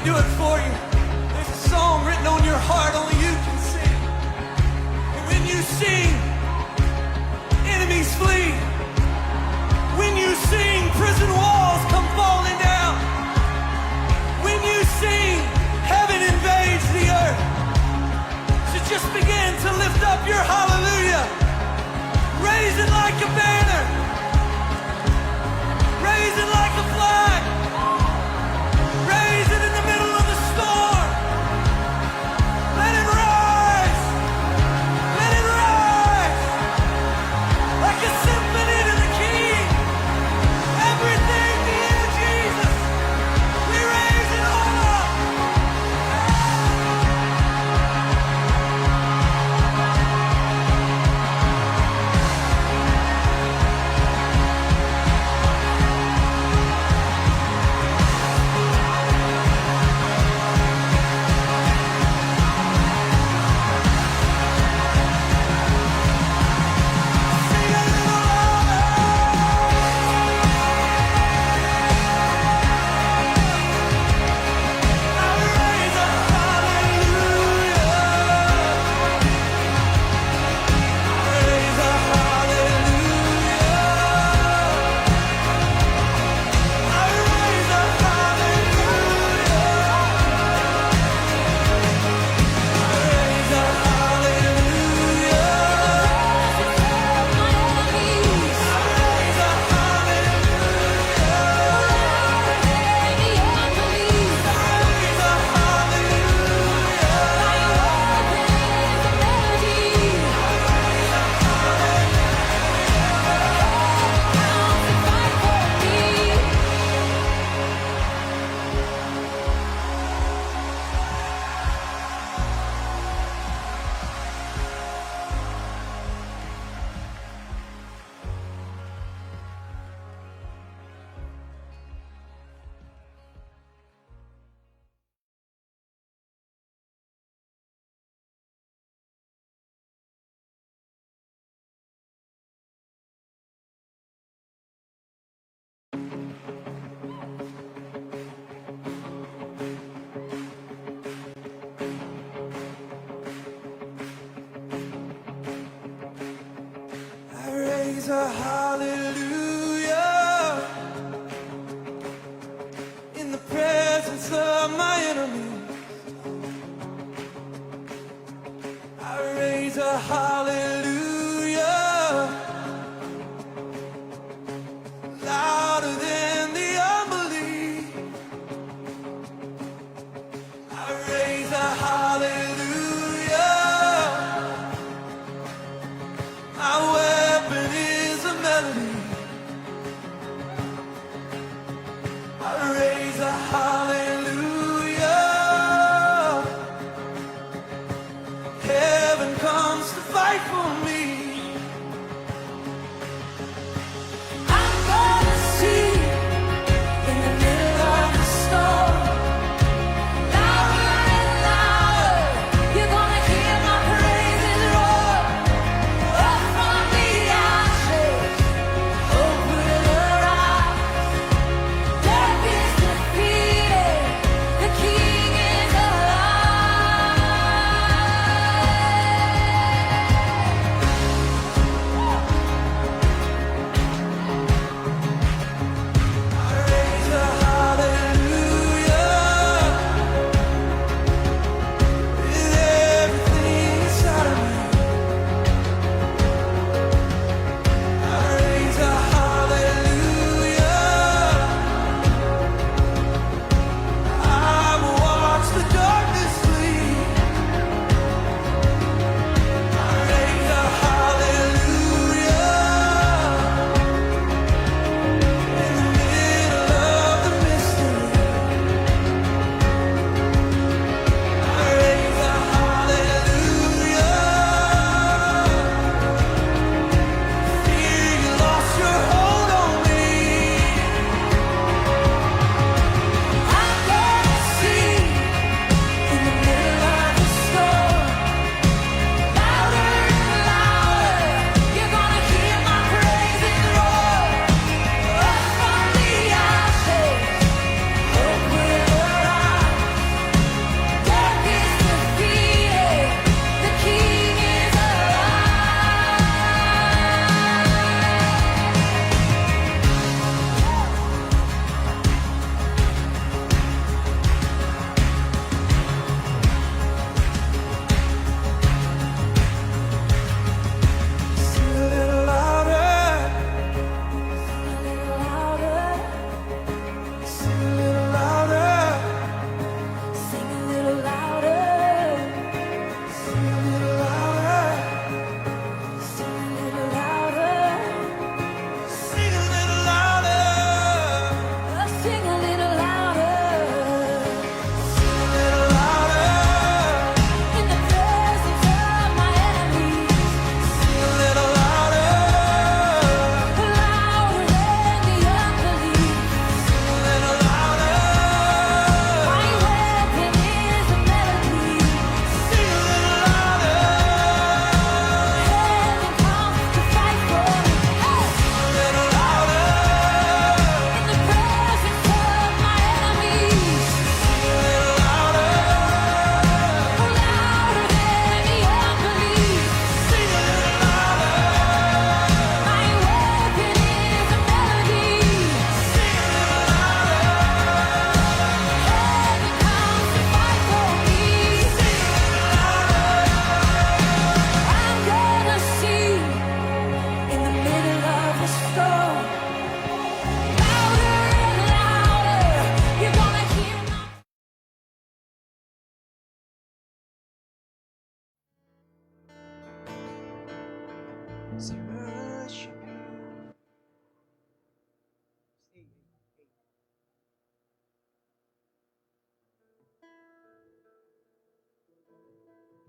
me do it for you. There's a song written on your heart only you can sing. And when you sing, enemies flee. When you sing, prison walls come falling down. When you sing, heaven invades the earth. So just begin to lift up your hallelujah. Raise it like a banner. Raise it like a flag. Raise it in the middle of the storm. Let it rise. Let it rise. Like a symphony to the King. Everything to you, Jesus. We raise it all up.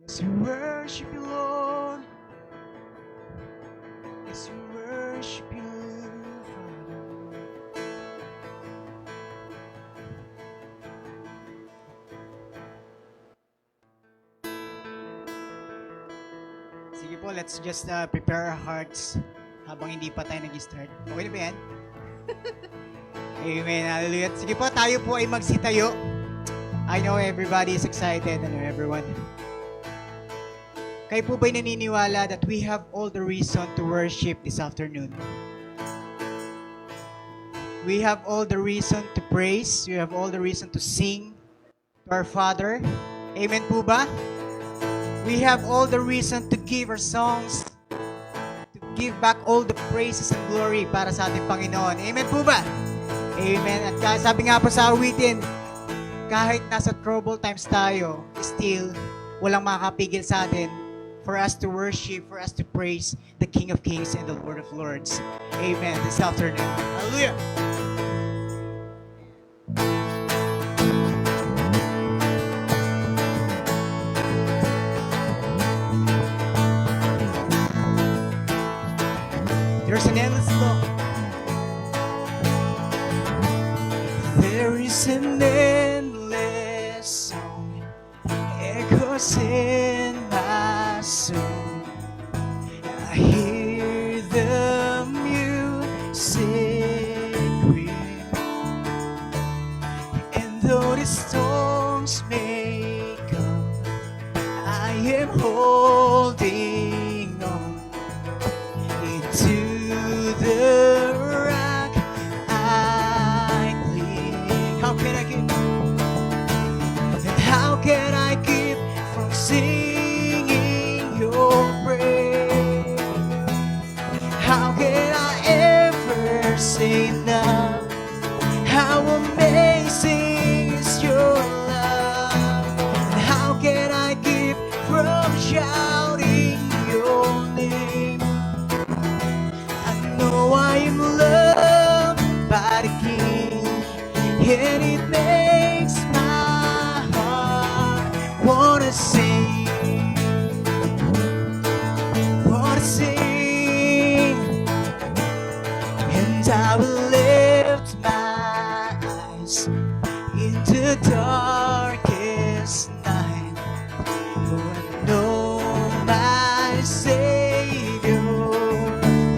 Yes, we worship you, Lord. Yes, we worship you, Father. Sige po, let's just prepare our hearts habang hindi pa tayo nag-start. Okay na ba yan? Amen, hallelujah. Sige po, tayo po ay magsitayo. I know everybody is excited. I know everyone. Kayo po ba'y naniniwala that we have all the reason to worship this afternoon? We have all the reason to praise. We have all the reason to sing to our Father. Amen po ba? We have all the reason to give our songs, to give back all the praises and glory para sa ating Panginoon. Amen po ba? Amen. At sabi nga po sa awitin, kahit nasa troubled times tayo, still, walang makakapigil sa atin for us to worship, for us to praise the King of Kings and the Lord of Lords. Amen. This afternoon. Hallelujah. There's an endless love. There is an endless song echoes in my soul. I hear the music ring, and though the storms may come, I am holding on into the rock I cling. How can I give? And how can I keep from singing your praise? How can I ever say enough? How amazing is your love? And how can I keep from shouting your name? I know I am loved by the King, and it makes my heart wanna sing, and I will lift my eyes into darkest night, for I know my Savior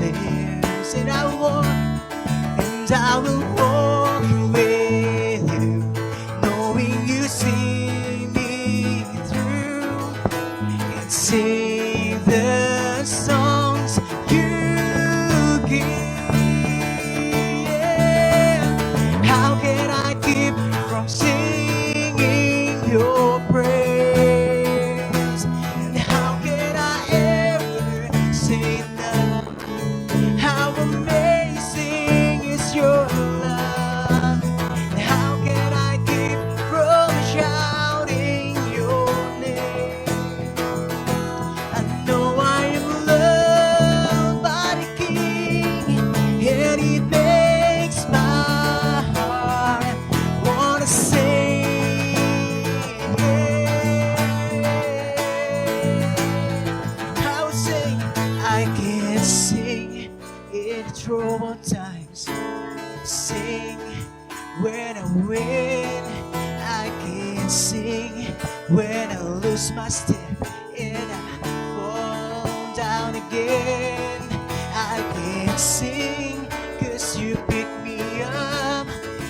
lives, and I will walk with you, knowing you see me through, and sing the songs you give. How can I keep from singing your praise? And how can I ever say enough? How amazing is your love? And how can I keep from shouting your name? I know I am loved by the King, and it makes my heart wanna sing. I would sing, I can sing in troubled times, sing when I win. I can sing when I lose my step and I fall down again. I can sing 'cause you pick me up,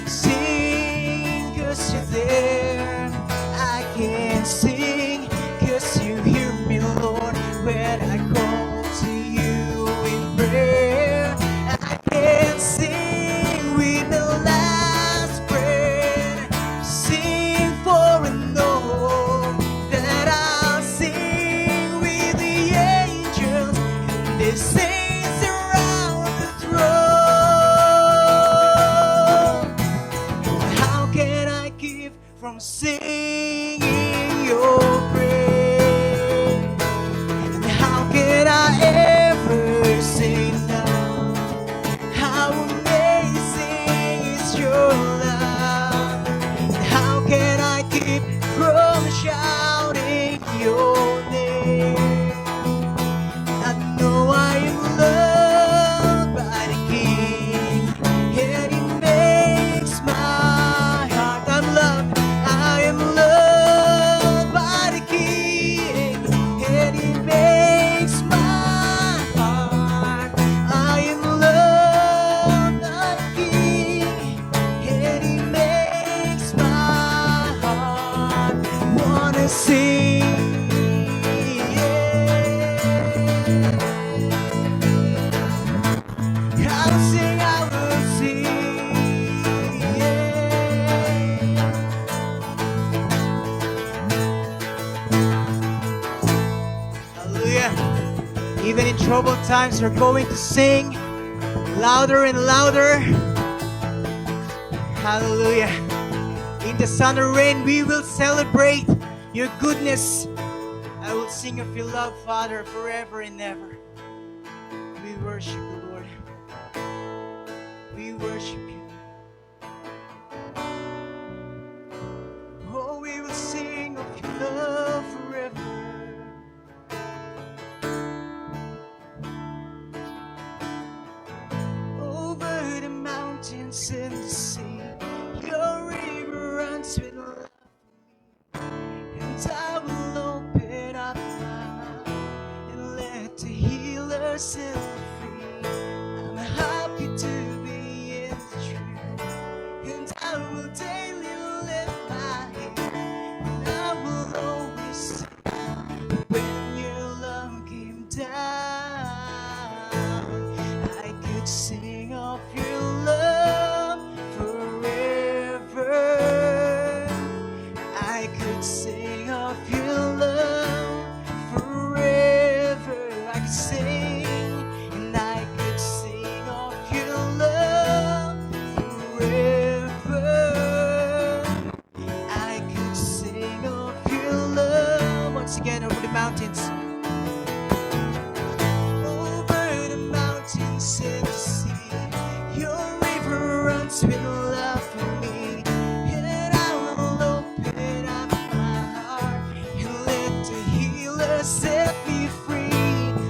sing 'cause you're there. I can sing 'cause you hear me, Lord, when I call to you in prayer. I can sing with the last breath, sing for an oath that I'll sing with the angels and the saints around the throne. How can I keep from singing your praise? And how can I ever say no? How amazing is your love? And how can I keep from shouting your name? troubled times, we're going to sing louder and louder. Hallelujah. In the sun or rain, we will celebrate your goodness. I will sing of your love, Father, forever and ever. We worship you, Lord. We worship you. Oh, we will sing of your love forever. Over the mountains and the sea, your river runs with love for me. And I will open up my mouth and let the healer set free. I'm happy to be in the truth, and I will daily lift my hand, and I will always sing when your love came down. I could sing of your love forever. I could sing of your love forever. I could sing, and I could sing of your love forever. I could sing of your love once again over the mountains. Over the mountains and the sea, your river runs with love for me. And I will open up my heart and let the healer set me free.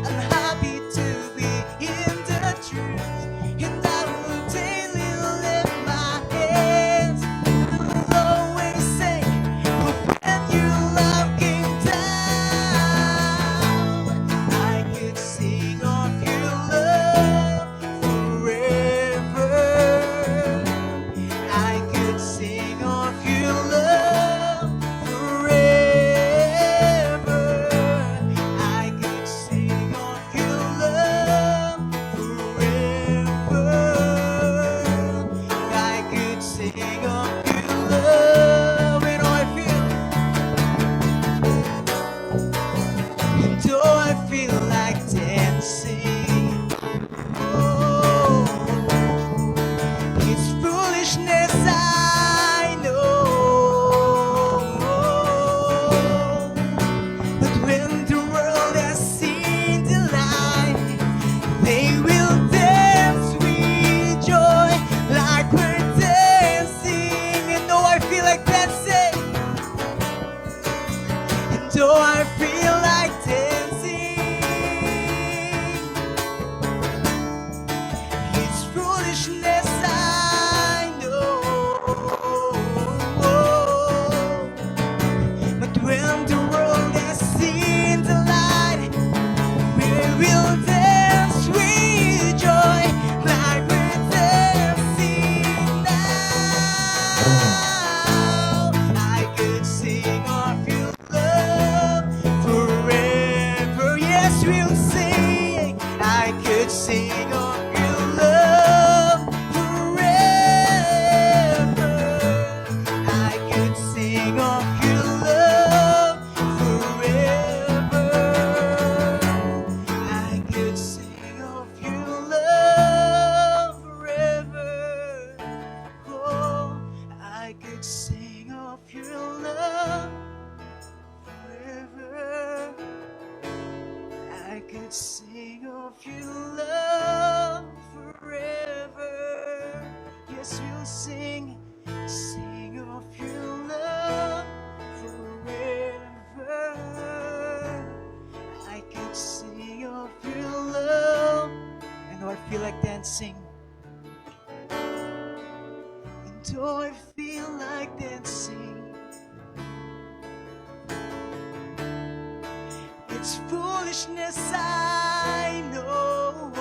I'm happy to be in the truth, and I will daily lift my hands. I'll always sing when your love came down. I could sing of your love forever. I could sing of your love forever. I could sing of your love forever. I could sing of your love, and I feel like dancing. Oh, it's foolishness, I know. But when the world has seen the light, they will dance with joy like we're dancing. And though I feel like dancing, and though I feel like dancing, it's foolishness, I know. But when the world has seen the light, we will dance with joy like we're dancing now. I could sing of your love forever. Yes, we'll sing. I could sing of your love forever. I could sing of your love forever. I could sing of your love forever. Oh, I could sing of your love forever. I could sing of your love forever. Yes, we'll sing, sing of your love forever. I could sing of your love. I know I feel like dancing. And though I feel like dancing, it's foolishness, I know.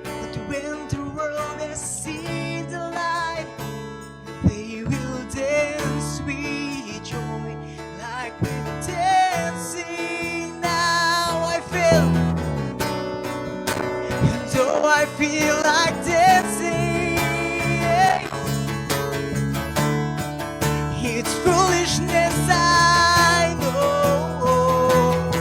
But when the world has seen the light, they will dance with joy like we're dancing now. I feel, and though I feel like dancing, it's foolishness, I know.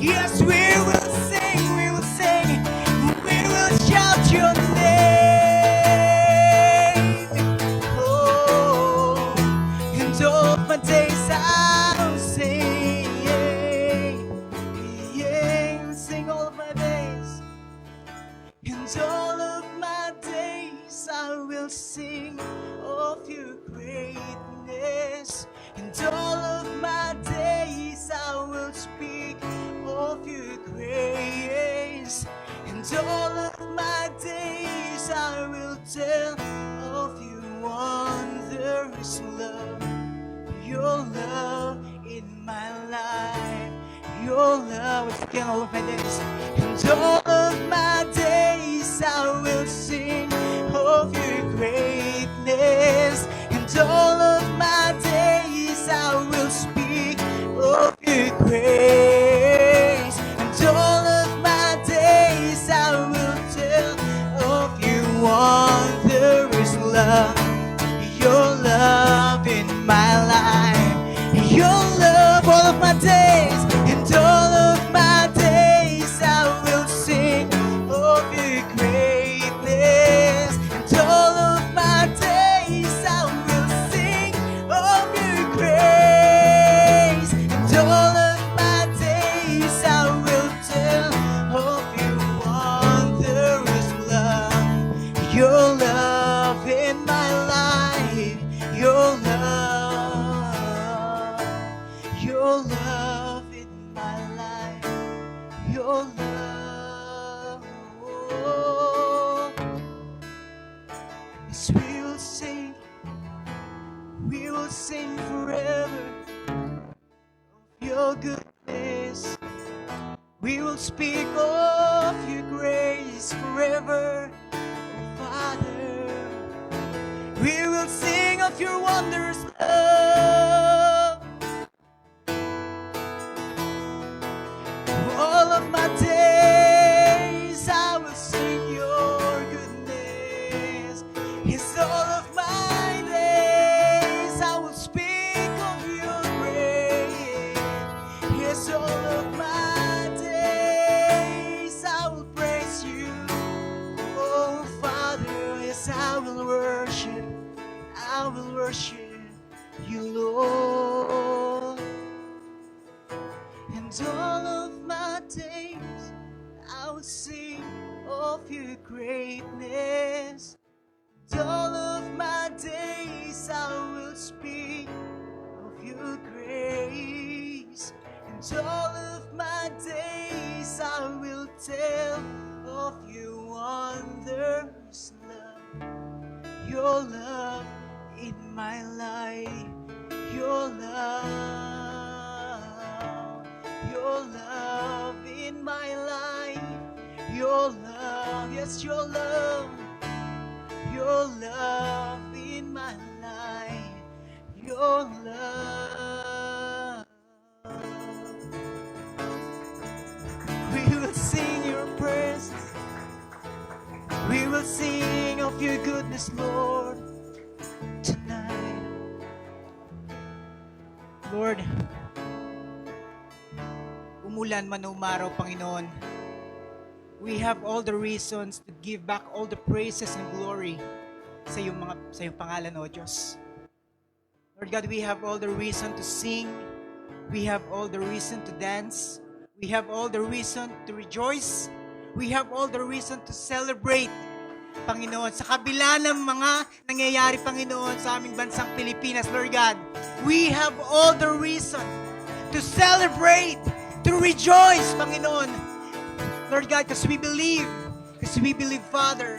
Yes, we will sing, we will sing, we will shout your name. Oh, and all of my days I'll sing, yeah, sing all of my days. And all of my days I will sing of your greatness. And all of my days I will speak of your grace. And all of my days I will tell of your wondrous love. Your love in my life. Your love is again all of my days. And all of my days I will sing of your greatness. And all of my days I will speak of your grace. And all of my days I will tell of your wondrous love. Your love in my life. Your love all of my days. And all of my days I will sing of your greatness. And all of my days I will sing of your grace. And all of my days I will tell of your wondrous love. Your love in my life. Your love in my life. Your love. Yes, we will sing forever of your goodness. We will speak of your grace forever, oh Father. We will sing of your wondrous love. All of my days I will sing your goodness. Yes, all of my days I will speak of your grace. Yes, all of my days I will praise you, oh Father. Yes, I will worship you, Lord. And all of my days I will sing of your greatness. And all of my days I will speak of your grace. And all of my days I will tell of your wondrous love. Your love in my life. Your love in my life. Your love, yes, your love in my life. Your love. We will sing your praises. We will sing of your goodness, Lord, tonight. Lord, umulan man o umaraw, Panginoon, we have all the reasons to give back all the praises and glory sa iyong pangalan, O Diyos. Lord God, we have all the reason to sing. We have all the reason to dance. We have all the reason to rejoice. We have all the reason to celebrate, Panginoon. Sa kabila ng mga nangyayari, Panginoon, sa aming bansang Pilipinas, Lord God, we have all the reason to celebrate, to rejoice, Panginoon. Lord God, because we believe, Father,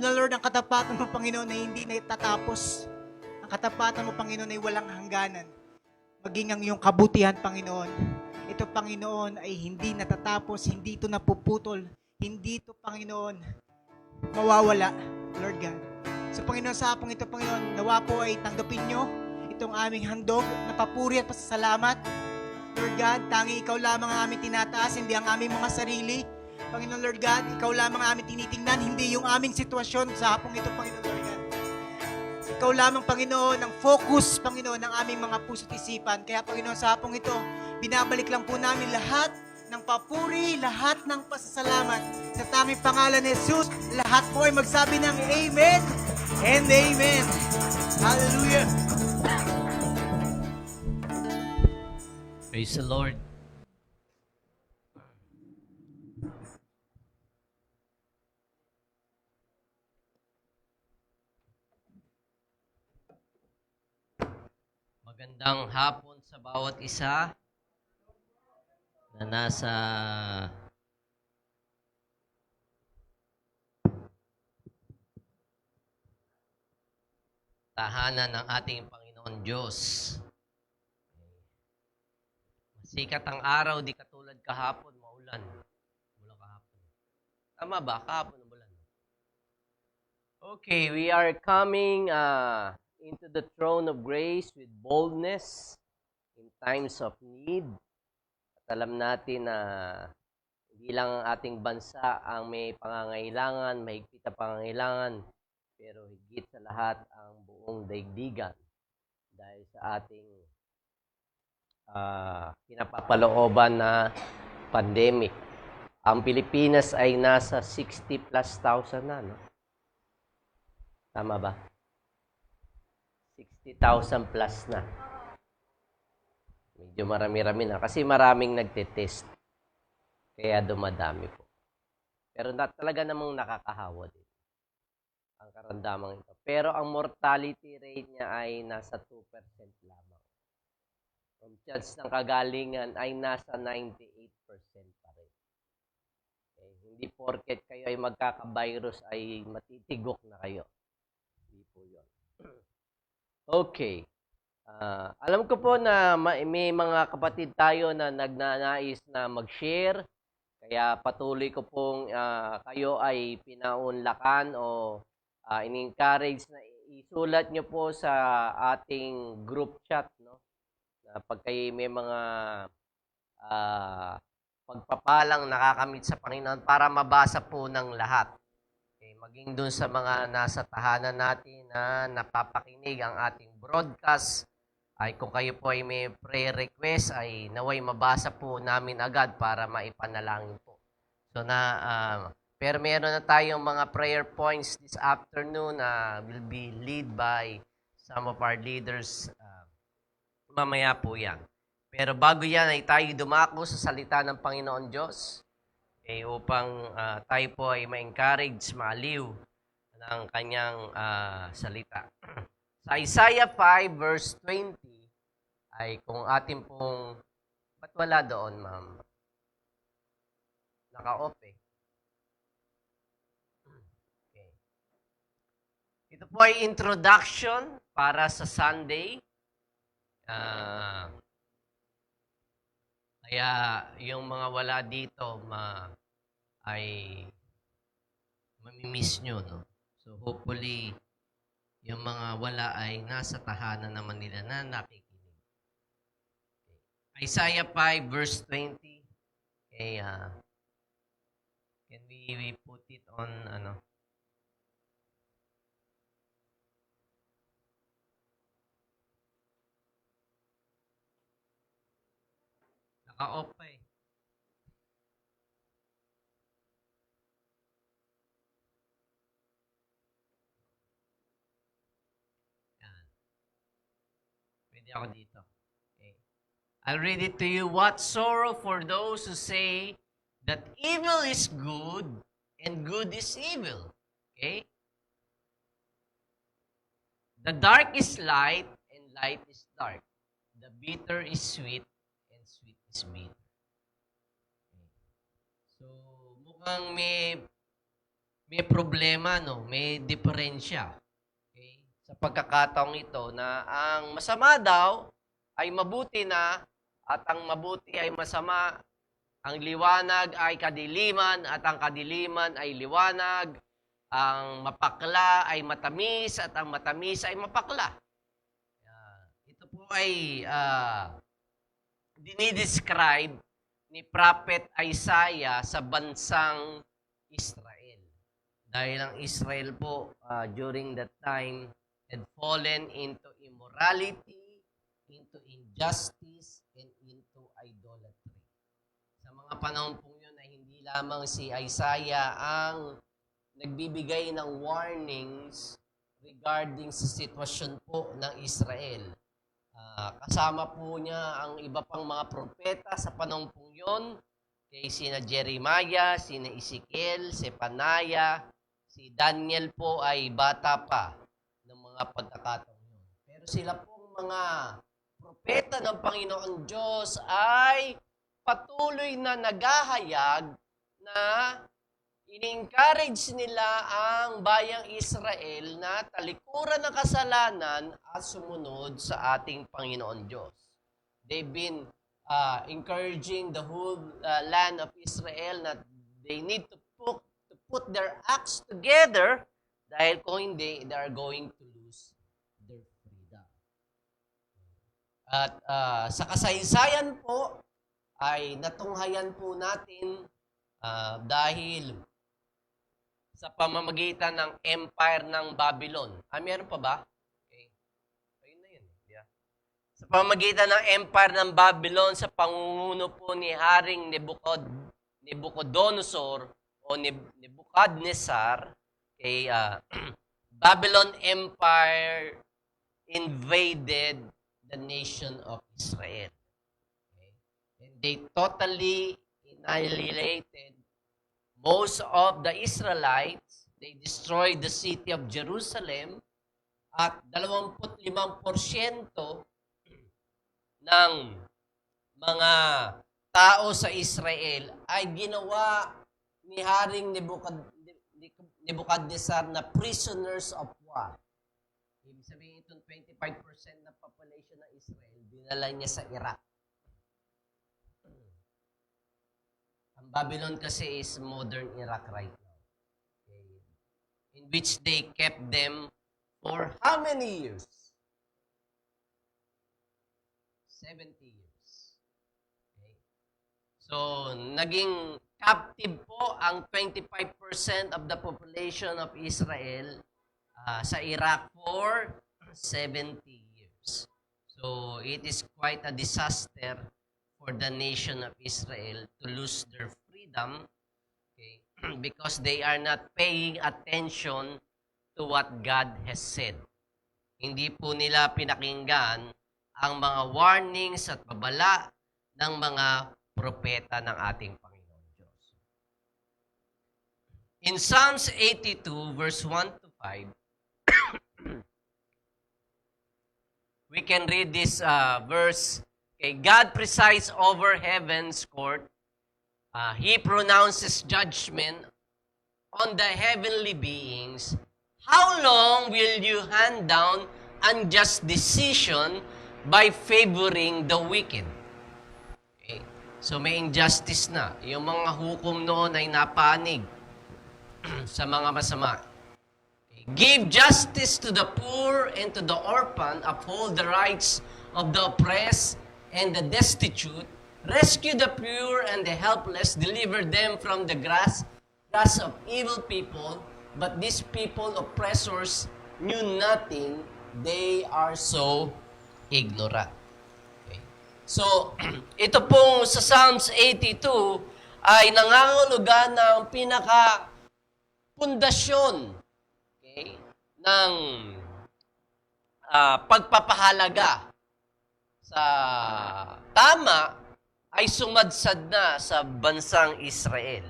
na Lord, ang katapatan mo, Panginoon, ay hindi na tatapos. Ang katapatan mo, Panginoon, ay walang hangganan. Maging ang iyong kabutihan, Panginoon. Ito, Panginoon, ay hindi natatapos, hindi ito napuputol, hindi ito, Panginoon, mawawala, Lord God. So, Panginoon, sa hapong ito, Panginoon, nawa po ay tanggapin nyo itong aming handog na papuri at pasasalamat. Lord God, tangi ikaw lamang ang aming tinataas, hindi ang aming mga sarili. Panginoon, Lord God, ikaw lamang ang aming tinitingnan, hindi yung aming sitwasyon sa hapong ito, Panginoon, Lord God. Ikaw lamang, Panginoon, ang focus, Panginoon, ng aming mga puso't isipan. Kaya, Panginoon, sa hapong ito, Binabalik lang po namin lahat ng papuri, lahat ng pasasalamat sa tanging pangalan ni Jesus. Lahat po ay magsabi ng Amen and Amen. Hallelujah. Praise the Lord. Magandang hapon sa bawat isa na nasa tahanan ng ating Panginoon Diyos. Sikat ang araw, di katulad kahapon, maulan. Mula kahapon. Tama ba? Kahapon, umulan. Okay, we are coming into the throne of grace with boldness in times of need. At alam natin na hindi lang ang ating bansa ang may pangangailangan, mahigpit na pangangailangan, pero higit sa lahat ang buong daigdigan dahil sa ating kinapapalooban na pandemic. Ang Pilipinas ay nasa 60+ thousand na, no? Tama ba? 60,000 plus na. Medyo marami-rami na. Kasi maraming nagte-test. Kaya dumadami po. Pero talaga namang nakakahawa din ang karamdamang ito. Pero ang mortality rate niya ay nasa 2% lamang. From chance ng kagalingan ay nasa 98% pa rin. Okay. Hindi porket kayo ay magkaka-virus ay matitigok na kayo. Hindi po yun. Okay. Alam ko po na may mga kapatid tayo na nagnanais na mag-share. Kaya patuloy ko pong kayo ay pinaunlakan o in-encourage na isulat nyo po sa ating group chat, no? Na pag kayo may mga pagpapalang nakakamit sa Panginoon para mabasa po ng lahat. Okay, maging dun sa mga nasa tahanan natin na napapakinig ang ating broadcast, ay kung kayo po ay may prayer request, ay naway mabasa po namin agad para maipanalangin po. So pero meron na tayong mga prayer points this afternoon na will be lead by some of our leaders. Mamaya po yan. Pero bago yan ay tayo dumako sa salita ng Panginoon Diyos. Upang tayo po ay ma-encourage, maaliw ng kanyang salita. Sa Isaiah 5 verse 20 ay kung atin pong, ba't wala doon, ma'am? Naka-off eh. Okay. Ito po ay introduction para sa Sunday. Kaya yung mga wala dito ay mamimiss nyo, no? So hopefully yung mga wala ay nasa tahanan naman nila na nakikinig. Okay. Isaiah 5 verse 20. Okay, can we put it on Naka-off pa eh. Yan. Pwede ako dito. Okay. I'll read it to you. What sorrow for those who say that evil is good and good is evil. Okay? The dark is light and light is dark. The bitter is sweet and sweet is bitter. Okay. So, mukhang may problema, no? May diferensya. Okay? Sa pagkakataong ito na ang masama daw ay mabuti na at ang mabuti ay masama. Ang liwanag ay kadiliman at ang kadiliman ay liwanag. Ang mapakla ay matamis at ang matamis ay mapakla. Ito po ay dinidescribe ni Prophet Isaiah sa bansang Israel. Dahil ang Israel po during that time had fallen into immorality, into injustice, and into idolatry. panahon po yun ay hindi lamang si Isaiah ang nagbibigay ng warnings regarding sa sitwasyon po ng Israel. Kasama po niya ang iba pang mga propeta sa panahon po yun, kay sina Jeremiah, sina Ezekiel, si Panaya, si Daniel po ay bata pa ng mga pagkakataon yun. Pero sila pong mga propeta ng Panginoon Diyos ay patuloy na naghahayag na in-encourage nila ang bayang Israel na talikuran ng kasalanan at sumunod sa ating Panginoon Diyos. They've been encouraging the whole land of Israel that they need to put their acts together dahil kung hindi, they are going to lose their freedom. At sa kasaysayan po, ay natunghayan po natin dahil sa pamamagitan ng empire ng Babylon. Meron pa ba? Okay. Ayun na yun. Yeah. Sa pamamagitan ng empire ng Babylon, sa pangunguna po ni Haring Nebuchadnezzar o Nebuchadnezzar, okay, Babylon Empire invaded the nation of Israel. Okay. And they totally annihilated most of the Israelites. They destroyed the city of Jerusalem at 25% ng mga tao sa Israel ay ginawa ni Haring Nebuchadnezzar na prisoners of war. Ibig sabihin itong 25% na population ng Israel, dinala niya sa Iraq. Ang Babylon kasi is modern Iraq right now. Okay. In which they kept them for how many years? 70 years. Okay. So, naging captive po ang 25% of the population of Israel sa Iraq for 70 years. So, it is quite a disaster for the nation of Israel to lose their freedom, okay, because they are not paying attention to what God has said. Hindi po nila pinakinggan ang mga warnings at babala ng mga propeta ng ating Panginoon Diyos. In Psalms 82, verse 1 to 5, we can read this verse. Okay, God presides over heaven's court. He pronounces judgment on the heavenly beings. How long will you hand down unjust decision by favoring the wicked? Okay, so may injustice na. Yung mga hukom noon ay napanig sa mga masama. Okay, give justice to the poor and to the orphan. Uphold the rights of the oppressed and the destitute, rescue the pure and the helpless, deliver them from the grasp of evil people, but these people, oppressors, knew nothing, they are so ignorant. Okay. So, ito pong sa Psalms 82 ay nangangahulugan ng pinaka-pundasyon, okay, ng pagpapahalaga sa tama ay sumadsad na sa bansang Israel.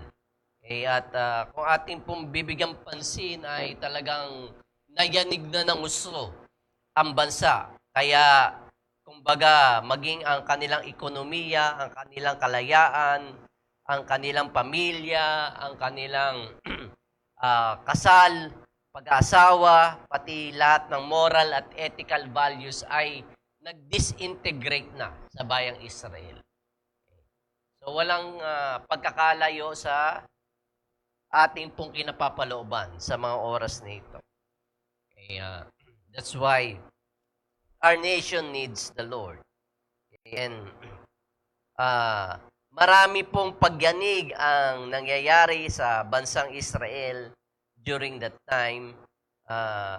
Okay, at kung ating pong bibigyan pansin ay talagang nayanig na ng gusto ang bansa. Kaya, kumbaga, maging ang kanilang ekonomiya, ang kanilang kalayaan, ang kanilang pamilya, ang kanilang kasal, pag-aasawa, pati lahat ng moral at ethical values ay nag-disintegrate na sa bayang Israel. So, walang pagkakalayo sa ating pong kinapapalooban sa mga oras na ito. Okay, that's why our nation needs the Lord. And marami pong pagyanig ang nangyayari sa bansang Israel during that time.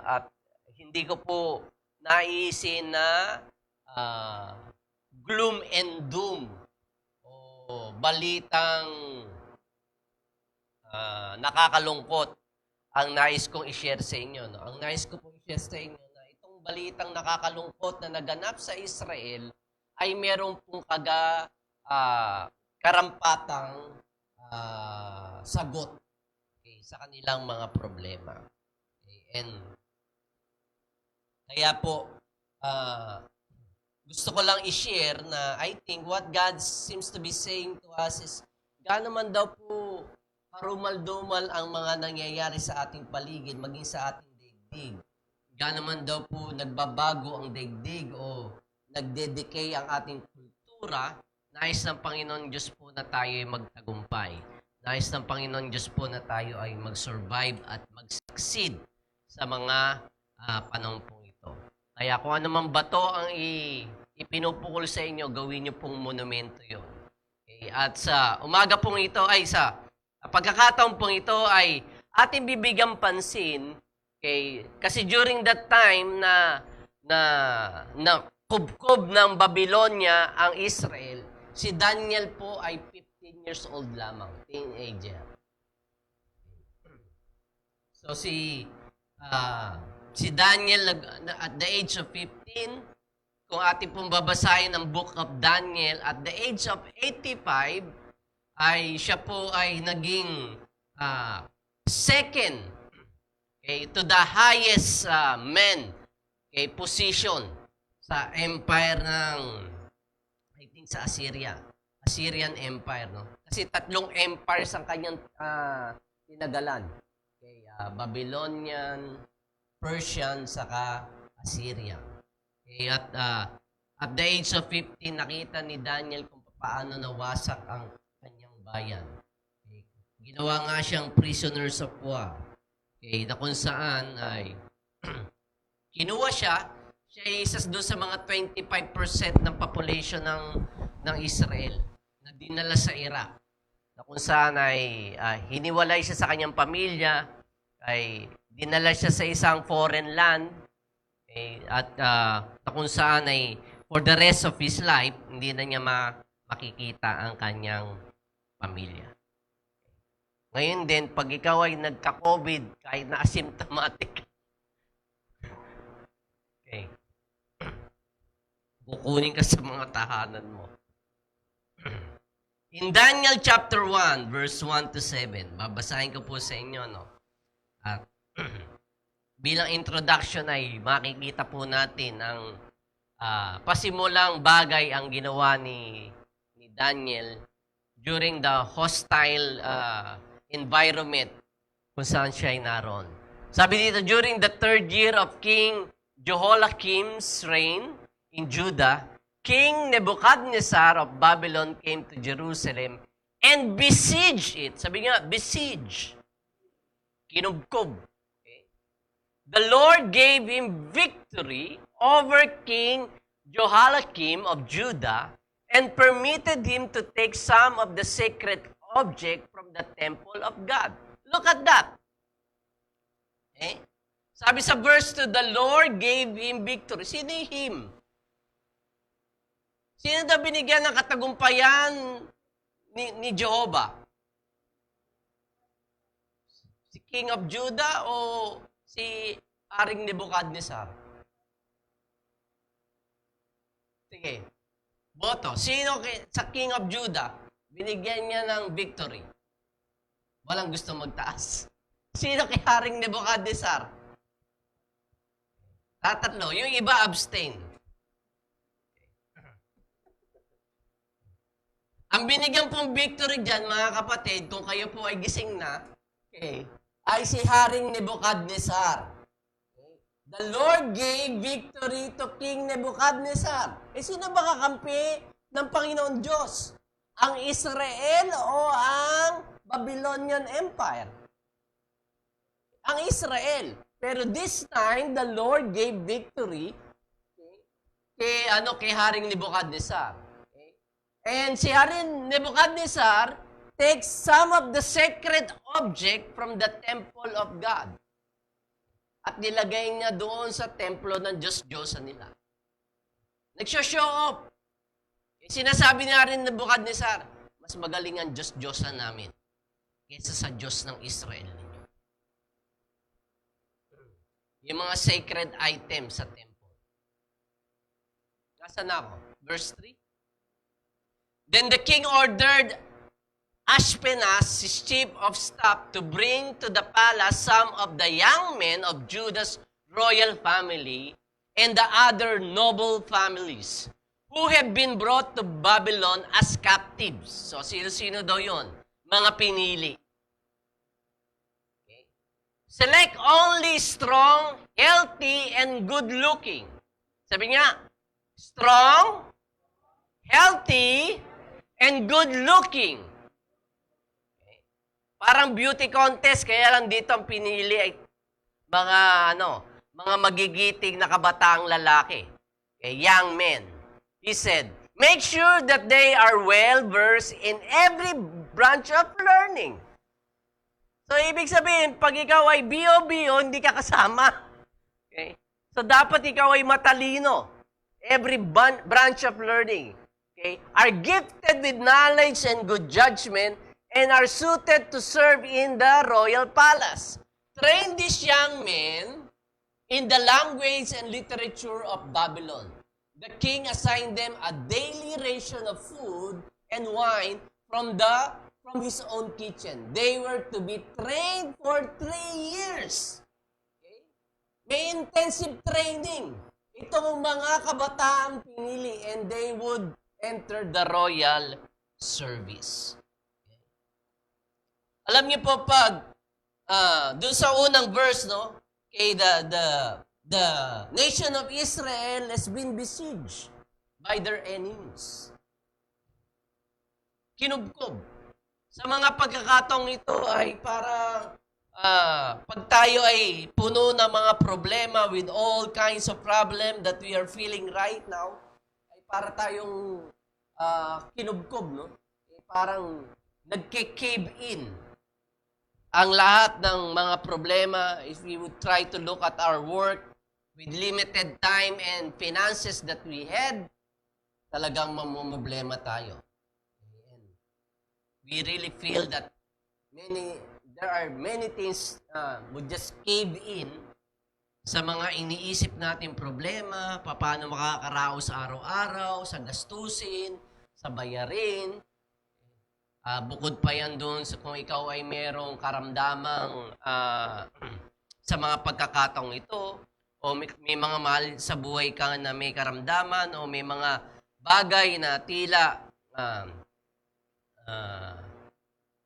At hindi ko po naisin na gloom and doom o balitang nakakalungkot ang nais kong i-share sa inyo. No? Ang nais ko pong i-share sa inyo na itong balitang nakakalungkot na naganap sa Israel ay merong pong karampatang sagot sa kanilang mga problema. And kaya po, gusto ko lang i-share na I think what God seems to be saying to us is gaano man daw po harumal-dumal ang mga nangyayari sa ating paligid, maging sa ating daigdig. Gaano man daw po nagbabago ang daigdig o nagdedecay ang ating kultura, nais ng Panginoon Diyos po na tayo ay magtagumpay. Nais ng Panginoon Diyos po na tayo ay mag-survive at mag-succeed sa mga panahon pong ito. Kaya kung ano man bato ang ipinupukol sa inyo, gawin niyo pong monumento yun. Okay? At sa umaga pong ito, sa pagkakataon pong ito ay ating bibigyan pansin, okay? Kasi during that time na kubkob ng Babylonia ang Israel, si Daniel po ay 15 years old lamang, teenager. So si Daniel at the age of 15, kung ating pong babasahin ang book of Daniel, at the age of 85, ay siya po ay naging second to the highest position sa empire ng, I think sa Assyrian Empire. No? Kasi 3 empires ang kanyang tinagalan. Okay, Babylonian, Persian, saka Assyrian. Okay, at the age of 15, nakita ni Daniel kung paano nawasak ang kanyang bayan. Okay. Ginawa nga siyang prisoners of war. Okay, na kung saan ay kinuha siya ay isa doon sa mga 25% ng population ng Israel na dinala sa Iraq. Na kung saan ay hiniwalay siya sa kanyang pamilya, ay dinala siya sa isang foreign land, at na kung saan ay for the rest of his life, hindi na niya makikita ang kanyang pamilya. Ngayon din, pag ikaw ay nagka-COVID, kahit na asymptomatic, okay, kukunin ka sa mga tahanan mo. In Daniel chapter 1, verse 1 to 7, babasahin ko po sa inyo, no? At bilang introduction ay makikita po natin ang pasimulang bagay ang ginawa ni Daniel during the hostile environment kung saan siya ay naroon. Sabi dito, during the 3rd year of King Jehoiakim's reign in Judah, King Nebuchadnezzar of Babylon came to Jerusalem and besieged it. Sabi nga, besiege. Kinubkob. Okay? The Lord gave him victory over King Jehoiakim of Judah and permitted him to take some of the sacred object from the temple of God. Look at that. Okay? Sabi sa verse 2, the Lord gave him victory. Sino yung him? Sino na binigyan ng katagumpayan ni Jehovah? Si King of Judah o si Haring Nebuchadnezzar? Sige. Boto. Sino sa King of Judah binigyan niya ng victory? Walang gusto magtaas. Sino kay Haring Nebuchadnezzar? Tatatlo. Yung iba abstain. Ang binigyan pong victory dyan, mga kapatid, kung kayo po ay gising na, okay, ay si Haring Nebuchadnezzar. Okay. The Lord gave victory to King Nebuchadnezzar. Sino ba kakampi ng Panginoon Diyos? Ang Israel o ang Babylonian Empire? Ang Israel. Pero this time, the Lord gave victory kay Haring Nebuchadnezzar. Okay? And si Haring Nebuchadnezzar takes some of the sacred object from the temple of God. At nilagay niya doon sa templo ng Diyos-Diyosan nila. Nagsho-show off. Sinasabi ni Haring Nebuchadnezzar, mas magaling ang Diyos-Diyosan namin kaysa sa Diyos ng Israel ninyo. Yung mga sacred items sa temple. Nasaan na ako? Verse 3. Then the king ordered Ashpenaz, his chief of staff, to bring to the palace some of the young men of Judah's royal family and the other noble families who have been brought to Babylon as captives. So, sino-sino daw yun? Mga pinili. Okay. Select only strong, healthy, and good-looking. Sabi niya, strong, healthy, and good-looking. Parang beauty contest, kaya lang dito ang pinili ay mga magigiting na kabataang lalaki. Okay, young men. He said, make sure that they are well-versed in every branch of learning. So, ibig sabihin, pag ikaw ay bio-bio, hindi ka kasama. Okay? So, dapat ikaw ay matalino. Every branch of learning. Okay? Are gifted with knowledge and good judgment and are suited to serve in the royal palace. Train these young men in the language and literature of Babylon. The king assigned them a daily ration of food and wine from his own kitchen. They were to be trained for 3 years. Okay? May intensive training. Itong mga kabataang pinili, and they would enter the royal service. Alam niyo po pag doon sa unang verse, no? Okay, the nation of Israel has been besieged by their enemies. Kinubkob. Sa mga pagkakataong ito ay para pag tayo ay puno ng mga problema with all kinds of problem that we are feeling right now, ay para tayong kinubkob, no? Parang nagke-cave in ang lahat ng mga problema. If we would try to look at our work with limited time and finances that we had, talagang mamumblema tayo. And we really feel that there are many things would just cave in sa mga iniisip nating problema, paano makakaraos sa araw-araw, sa gastusin, sa bayarin. Bukod pa yan doon sa kung ikaw ay merong karamdamang sa mga pagkakataong ito, o may mga mahal sa buhay ka na may karamdaman, o may mga bagay na tila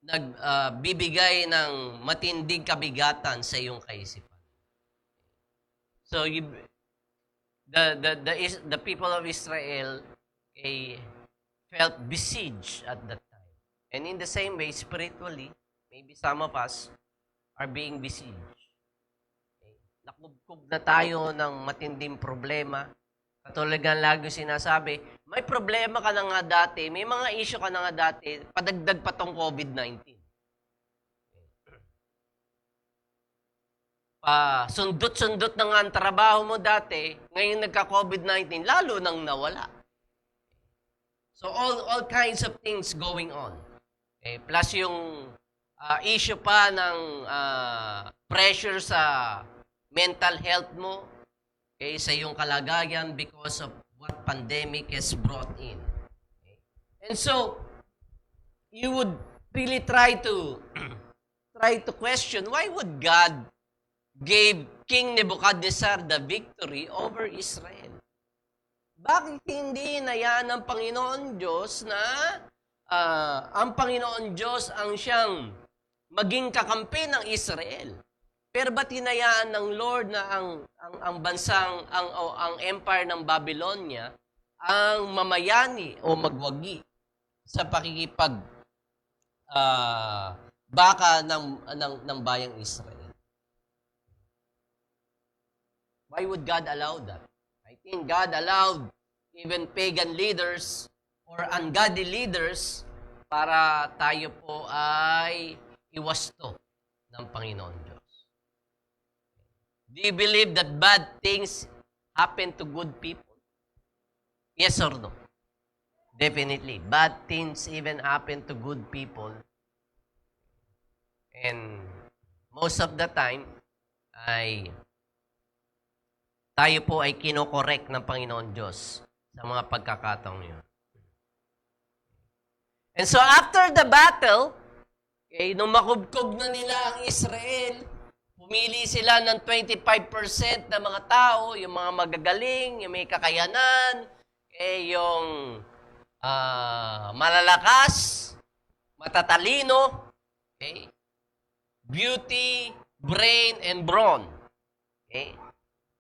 nagbibigay ng matinding kabigatan sa iyong kaisipan. So the people of Israel felt besieged at that time. And in the same way, spiritually, maybe some of us are being besieged. Okay? Nakubkob na tayo ng matinding problema. Katulad ng lagi sinasabi, may problema ka na nga dati, may mga issue ka na nga dati, padagdag pa tong COVID-19. Sundot-sundot na nga ang trabaho mo dati, ngayon nagka-COVID-19, lalo nang nawala. So all kinds of things going on. Okay, plus yung issue pa ng pressure sa mental health mo, okay, sa iyong kalagayan because of what pandemic has brought in. Okay. And so, you would really try to question, why would God give King Nebuchadnezzar the victory over Israel? Bakit hindi hinayaan ng Panginoon Diyos na ang Panginoon Diyos ang siyang maging kakampi ng Israel? Pero ba't hinayaan ng Lord na ang bansang, ang empire ng Babylonia ang mamayani o magwagi sa pakikipag baka ng bayang Israel? Why would God allow that? I think God allowed even pagan leaders or ungodly leaders para tayo po ay iwasto ng Panginoon Diyos. Do you believe that bad things happen to good people? Yes or no? Definitely. Bad things even happen to good people. And most of the time, ay tayo po ay kinokorek ng Panginoon Diyos sa mga pagkakataong yun. And so after the battle, okay, nung makubkob na nila ang Israel, pumili sila ng 25% ng mga tao, yung mga magagaling, yung may kakayanan, okay, yung malalakas, matatalino, okay, beauty, brain, and brawn. Okay?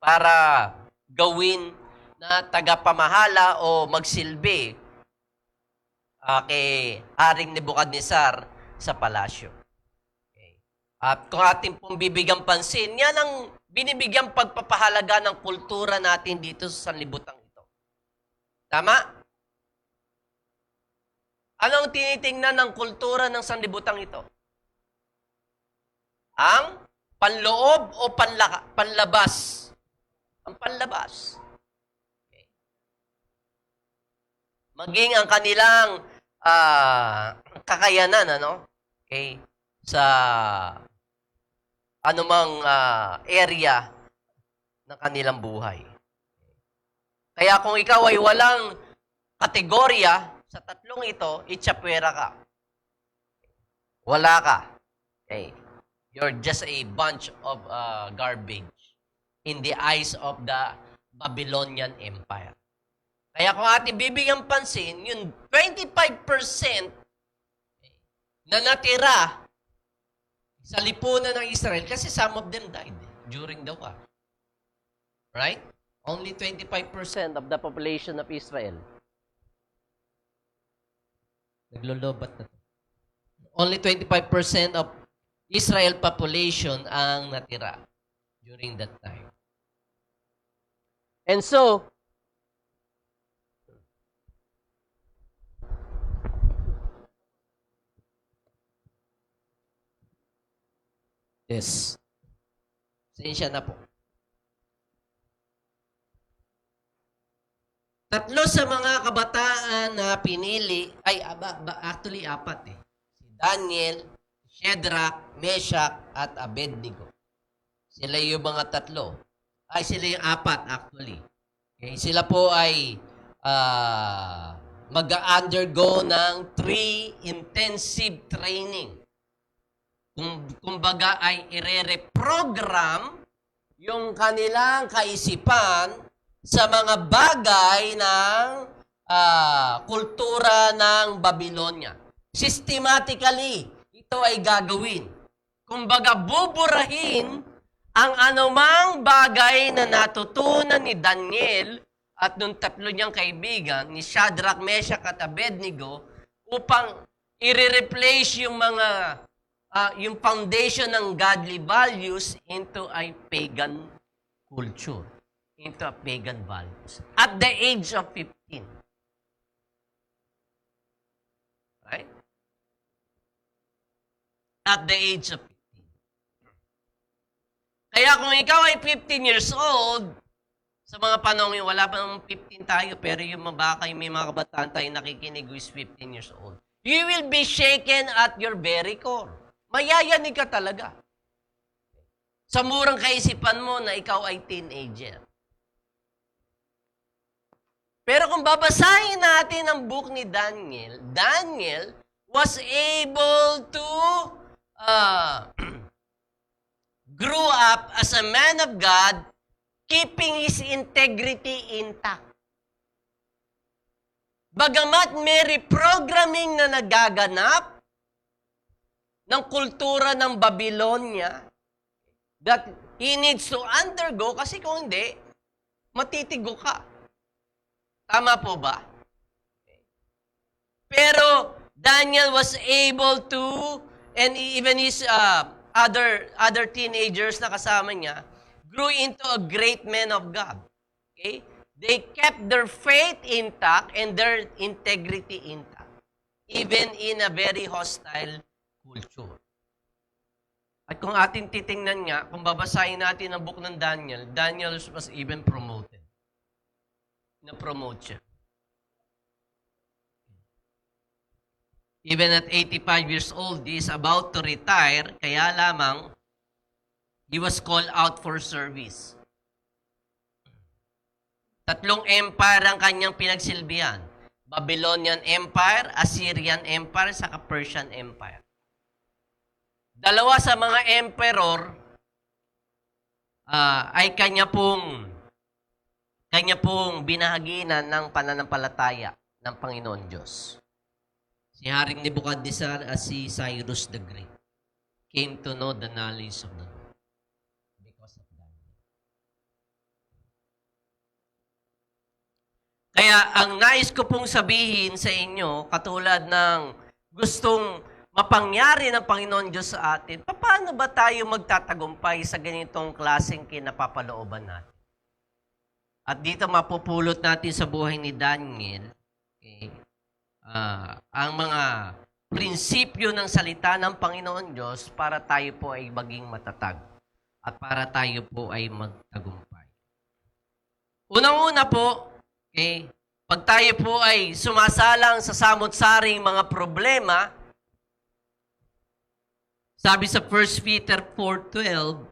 Para gawin na tagapamahala o magsilbi kay Haring Nebukadnezar sa palasyo. Okay? At kung ating pong bibigyan pansin, yan ang binibigyan pagpapahalaga ng kultura natin dito sa sanlibutan ito. Tama? Anong tinitingnan ng kultura ng sanlibutan ito? Ang panloob o panlabas? Ang panlabas. Okay. Maging ang kanilang kakayanan, ano? Okay, sa anumang area ng kanilang buhay. Kaya kung ikaw ay walang kategorya sa tatlong ito, itsapwera ka. Wala ka. Okay. You're just a bunch of garbage in the eyes of the Babylonian Empire. Kaya kung ating bibigyan pansin, yung 25% na natira sa lipunan ng Israel, kasi some of them died during the war. Right? Only 25% of the population of Israel. Naglolobat na to. Only 25% of Israel population ang natira during that time. And so, yes. Sensya na po. Tatlo sa mga kabataan na pinili, ay actually apat eh. Si Daniel, Shadrach, Meshach, at Abednego. Sila yung mga tatlo. Ay, sila yung apat actually. Okay? Sila po ay mag-undergo ng 3 intensive training. Kumbaga ay ire-reprogram yung kanilang kaisipan sa mga bagay ng kultura ng Babylonia. Systematically, ito ay gagawin. Kumbaga, buburahin ang anumang bagay na natutunan ni Daniel at nung tatlo niyang kaibigan, ni Shadrach, Meshach at Abednego, upang i-replace yung mga yung foundation ng godly values into a pagan culture, into a pagan values. At the age of 15. Right? At the age of 15. Kaya kung ikaw ay 15 years old, sa mga panahon yun, wala pa ng 15 tayo, pero yung mabakay, may mga kabataan tayo nakikinig who is 15 years old. You will be shaken at your very core. Mayayanig ka talaga. Sa murang kaisipan mo na ikaw ay teenager. Pero kung babasahin natin ang book ni Daniel, Daniel was able to grew up as a man of God, keeping his integrity intact. Bagamat may reprogramming na nagaganap ng kultura ng Babylonia that he needs to undergo kasi kung hindi, matitigo ka. Tama po ba? Pero Daniel was able to, and even his other teenagers na kasama niya, grew into a great man of God. Okay? They kept their faith intact and their integrity intact, even in a very hostile culture. At kung ating titingnan nga, kung babasahin natin ang book ng Daniel, Daniel was even promoted. Na-promote siya. Even at 85 years old, he is about to retire, kaya lamang, he was called out for service. 3 empire ang kanyang pinagsilbihan. Babylonian Empire, Assyrian Empire, saka Persian Empire. 2 sa mga emperor ay kanya pong binahaginan ng pananampalataya ng Panginoon Diyos. Si Haring Nebuchadnezzar at si Cyrus the Great came to know the knowledge of the Lord because of Daniel. Kaya ang nais ko pong sabihin sa inyo, katulad ng gustong mapangyari ng Panginoon Diyos sa atin, paano ba tayo magtatagumpay sa ganitong klaseng kinapapalooban natin? At dito mapupulot natin sa buhay ni Daniel, ang mga prinsipyo ng salita ng Panginoon Diyos para tayo po ay maging matatag at para tayo po ay magtagumpay. Unang-una po, pag tayo po ay sumasalang sa samot-saring mga problema, sabi sa 1 Peter 4:12,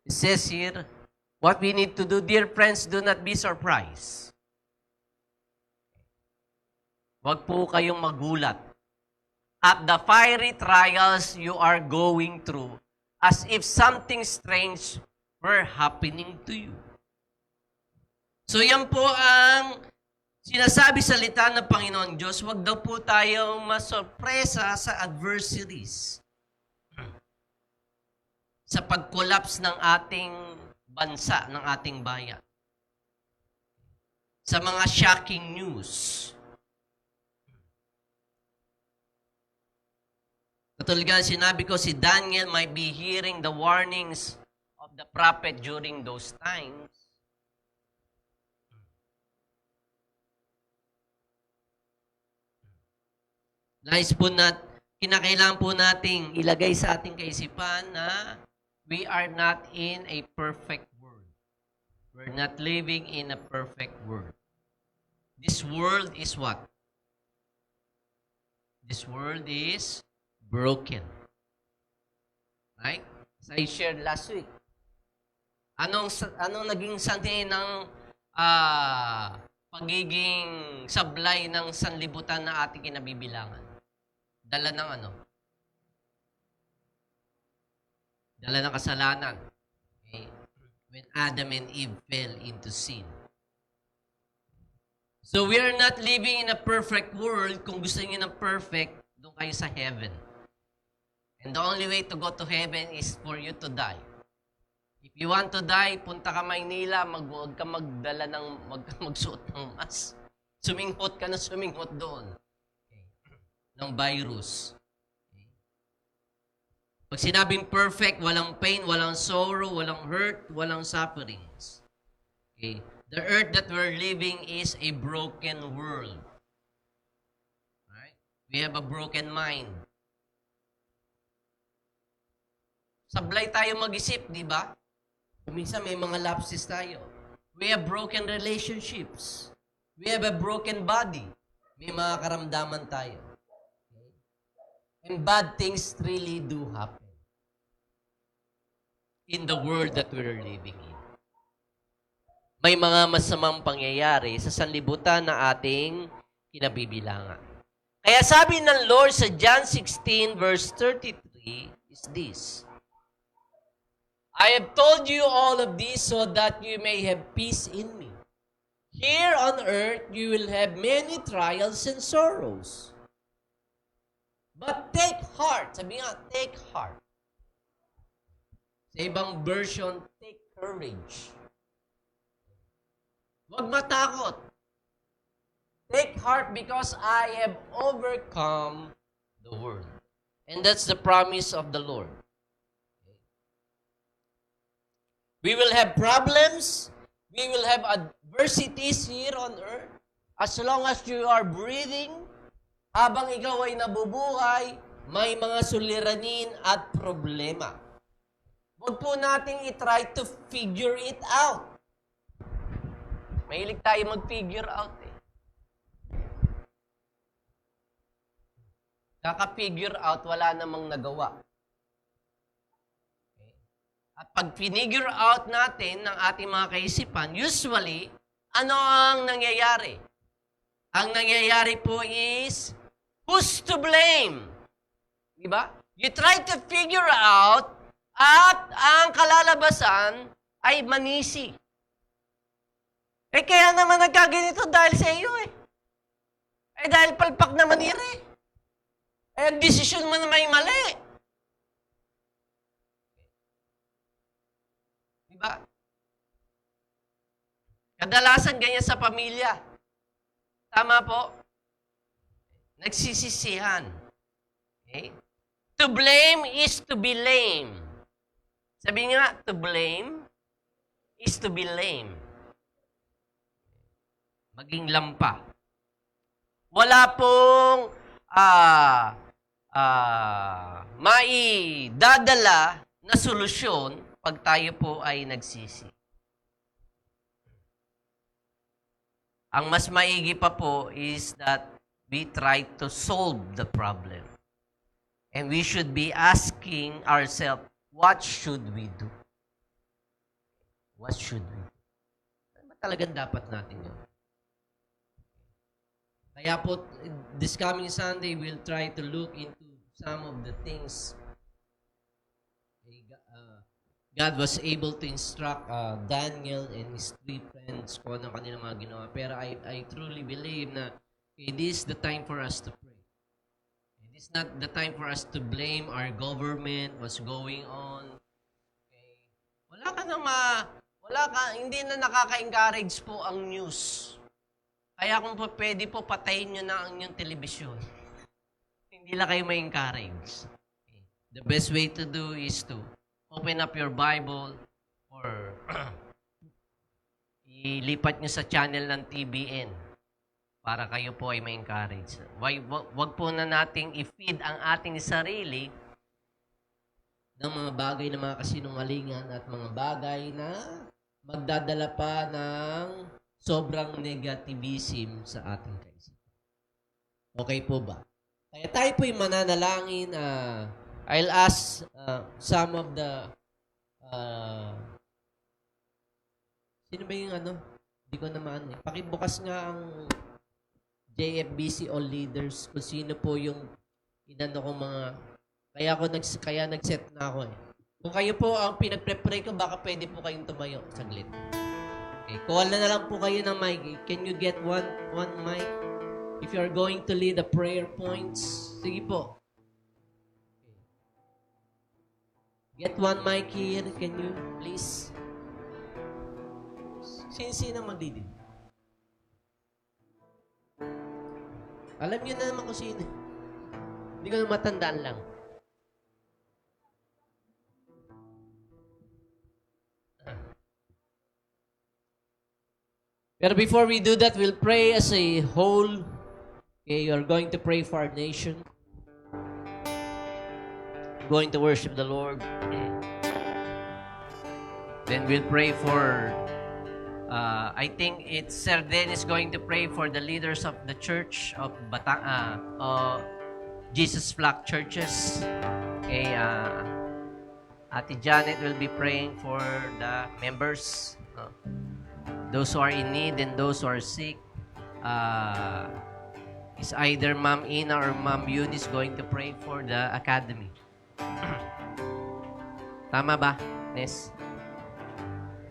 it says here, what we need to do, dear friends, do not be surprised. Huwag po kayong magulat at the fiery trials you are going through as if something strange were happening to you. So yan po ang sinasabi sa salita ng Panginoon Diyos, huwag daw po tayong masurpresa sa adversaries. Sa pag-collapse ng ating bansa, ng ating bayan. Sa mga shocking news. Katulad nga sinabi ko, si Daniel might be hearing the warnings of the prophet during those times. Kinakailangan po nating ilagay sa ating kaisipan na we are not in a perfect world. We're not living in a perfect world. This world is what? This world is broken. Right? As I shared last week. Anong naging sanhi ng pagiging sablay ng sanlibutan na ating kinabibilangan? Dala ng ano? Dala ng kasalanan. Okay? When Adam and Eve fell into sin. So we are not living in a perfect world. Kung gusto niyo ng perfect, doon kayo sa heaven. And the only way to go to heaven is for you to die. If you want to die, punta ka Maynila, huwag ka magsuot ng mask. Suminghot ka na suminghot doon. Okay. Ng virus. Okay. Pag sinabing perfect, walang pain, walang sorrow, walang hurt, walang sufferings. Okay. The earth that we're living is a broken world. Right? We have a broken mind. Sablay tayo mag-isip, di ba? Minsan may mga lapses tayo. We have broken relationships. We have a broken body. May mga karamdaman tayo. Okay? And bad things really do happen in the world that we're living in. May mga masamang pangyayari sa sanlibutan na ating kinabibilangan. Kaya sabi ng Lord sa John 16 verse 33 is this, I have told you all of this so that you may have peace in me. Here on earth, you will have many trials and sorrows. But take heart. Sabi nga, take heart. Sa ibang version, take courage. Huwag matakot. Take heart because I have overcome the world. And that's the promise of the Lord. We will have problems. We will have adversities here on earth. As long as you are breathing, habang ikaw ay nabubuhay, may mga suliranin at problema. Huwag po nating i-try to figure it out. Mahilig tayo mag-figure out eh. kaka-figure out, wala namang nagawa. Okay. At pag pinigure out natin ng ating mga kaisipan, usually, ano ang nangyayari? Ang nangyayari po is, who's to blame? Diba? You try to figure out at ang kalalabasan ay manisi. Kaya naman nagkaganito dahil sa iyo dahil palpak na manira ang desisyon mo na may mali. Diba? Kadalasan ganyan sa pamilya. Tama po? Nagsisisihan. Okay? To blame is to be lame. Sabi nga, to blame is to be lame. Maging lampa. Wala pong maidadala na solusyon pag tayo po ay nagsisi. Ang mas maigi pa po is that we try to solve the problem. And we should be asking ourselves, what should we do? What should we do? Ano ba talagang dapat natin yun? Kaya po, this coming Sunday, we'll try to look into some of the things God was able to instruct Daniel and his 3 friends kung ano kanilang mga ginawa. Pero I truly believe na this is the time for us to pray. It is not the time for us to blame our government, what's going on. Okay. Hindi na nakaka-encourage po ang news. Kaya kung po pwede po, patayin nyo na ang inyong telebisyon. Hindi lang kayo ma-encourage. Okay. The best way to do is to open up your Bible or ilipat nyo sa channel ng TBN para kayo po ay ma-encourage. Wag po na nating i-feed ang ating sarili ng mga bagay na mga kasinungalingan at mga bagay na magdadala pa ng sobrang negativism sa ating kaisipan. Okay po ba? Kaya tayo po'y mananalangin. I'll ask some of the sino ba yung hindi ko naman pakibukas nga ang JFBC All Leaders kung sino po yung kong mga kaya nag-set na ako Kung kayo po ang pinagpre-pray ko, baka pwede po kayong tumayo saglit. Okay, call na lang po kayo ng mic. Can you get one mic? If you are going to lead the prayer points, sige po. Get one mic here. Can you, please? Sino magdidid? Alam niyo na naman kung sino. Hindi ko na matandaan lang. Pero before we do that, we'll pray as a whole. Okay, you are going to pray for our nation. Going to worship the Lord. Then we'll pray for, I think it's Sir Den is going to pray for the leaders of the church of Jesus Flock Churches. Okay, Ate Janet will be praying for the members, those who are in need and those who are sick. Is either Ma'am Ina or Ma'am Eunice going to pray for the academy. Tama ba, Nes?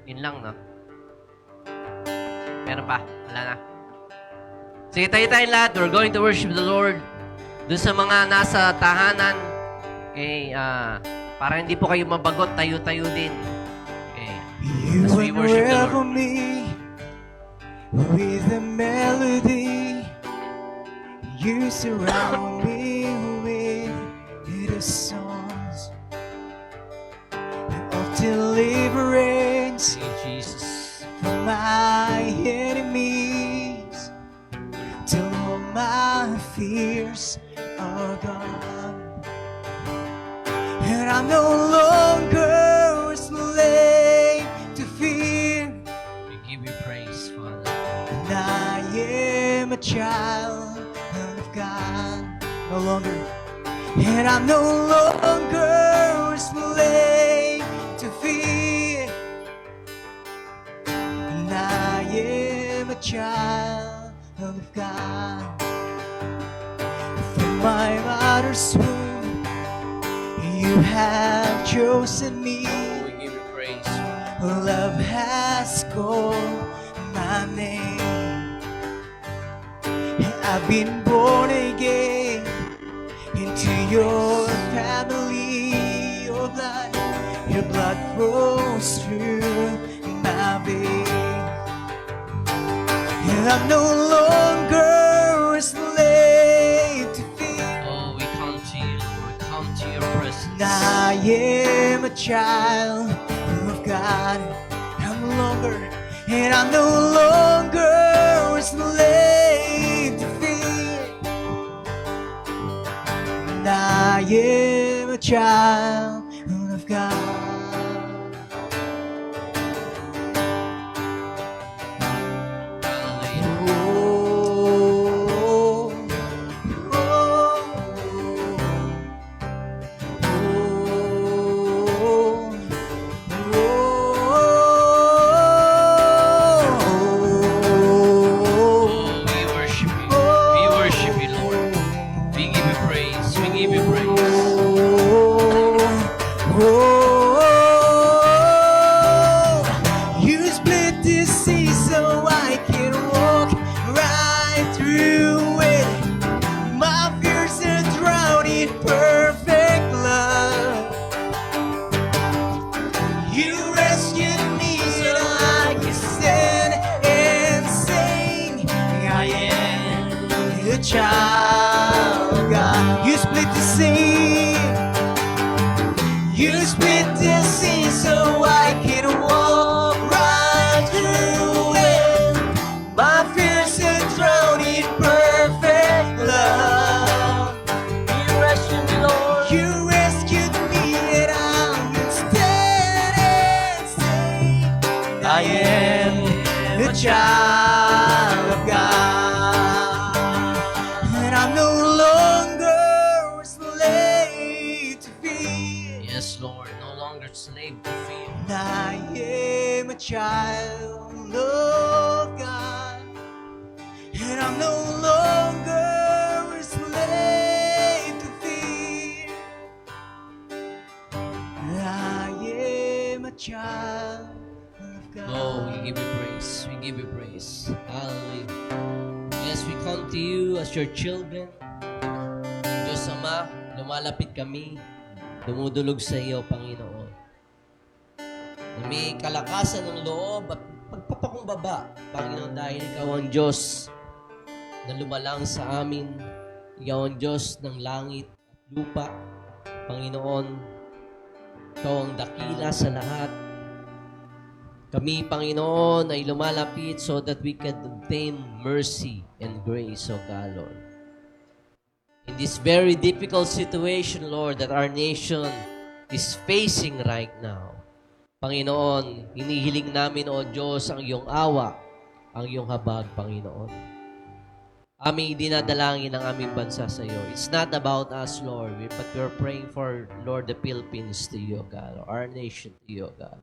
Yun lang, no? Meron pa? Wala na. Sige, tayo lahat. We're going to worship the Lord. Doon sa mga nasa tahanan, okay, para hindi po kayo mabagot, tayo-tayo din. Okay. You As we worship the unravel Lord. me with a melody. You surround me with the songs of deliverance Thank you, Jesus. from my enemies, till all my fears are gone, and I'm no longer a slave to fear, We give you praise, Father. and I am a child of God. No longer and I'm no longer a slave to fear. And I am a child of God. From my mother's womb, you have chosen me. We give you praise. Love has called my name. I've been born again into your family. Your blood flows through my veins. And I'm no longer a slave to fear. Oh, we come to you, Lord. We come to your presence. I am a child of God. I'm no longer, and I'm no longer a slave to fear. And I am a child of God. Hallelujah. Oh, Oh, we worship you. We worship you, Lord. We give you praise. We give you praise. You split the sea so I can walk right through it. My fears are drowned in perfect love. You rescued me and I can stand and sing. I am a child of God. You split the sea. You split the sea so I can walk right through it. My fears are drowned in perfect love. You rescued me, Lord. You rescued me and I can stand and sing. I am a child of God. And I'm no longer a slave to fear. Yes, Lord. No longer slave to fear. I am a child of God, and I'm no longer a slave to fear. I am a child of God. Oh, we give you praise. We give you praise. Hallelujah. Yes, we come to you as your children. Diyos Ama, lumalapit kami. Dumudulog sa iyo, Panginoon. Na may kalakasan ng loob at pagpapakumbaba, Panginoon, dahil ikaw ang Diyos na lumalang sa amin. Ikaw ang Diyos ng langit at lupa. Panginoon, ikaw ang dakila sa lahat. Kami, Panginoon, ay lumalapit so that we can obtain mercy and grace, O God, Lord. In this very difficult situation, Lord, that our nation is facing right now, Panginoon, hinihiling namin, O Diyos, ang iyong awa, ang iyong habag, Panginoon. Aming dinadalangin ang aming bansa sa iyo. It's not about us, Lord, but we're praying for, Lord, the Philippines to you, God, our nation to you, God.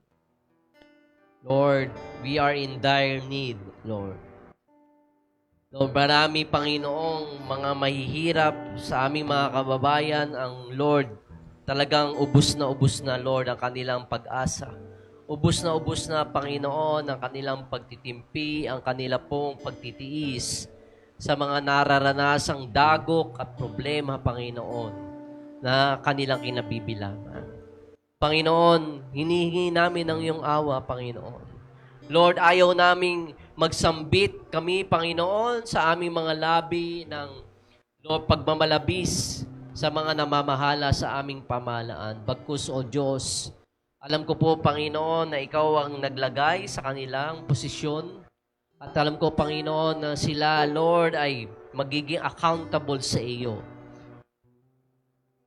Lord, we are in dire need, Lord. Lord, marami, Panginoong, mga mahihirap sa aming mga kababayan, ang Lord, talagang ubus na, Lord, ang kanilang pag-asa. Ubus na, Panginoon, ang kanilang pagtitimpi, ang kanila pong pagtitiis sa mga nararanasang dagok at problema, Panginoon, na kanilang kinabibilangan. Panginoon, hinihingi namin ang iyong awa, Panginoon. Lord, ayaw naming magsambit kami, Panginoon, sa aming mga labi ng Lord, pagmamalabis sa mga namamahala sa aming pamahalaan. Bagkus, O Diyos, alam ko po, Panginoon, na Ikaw ang naglagay sa kanilang posisyon. At alam ko, Panginoon, na sila, Lord, ay magiging accountable sa iyo.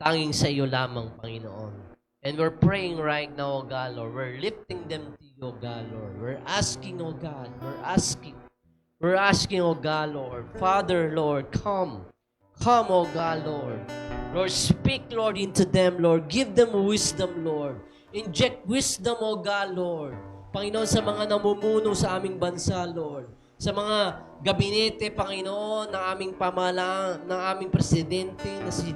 Tanging sa iyo lamang, Panginoon. And we're praying right now, O God, Lord. We're lifting them to you, O God, Lord. We're asking, O God. We're asking, O God, Lord. Father, Lord, come. Come, O God, Lord. Lord, speak, Lord, into them, Lord. Give them wisdom, Lord. Inject wisdom, O God, Lord. Panginoon, sa mga namumuno sa aming bansa, Lord. Sa mga gabinete, Panginoon, ng aming pamahalaan, ng aming presidente, na si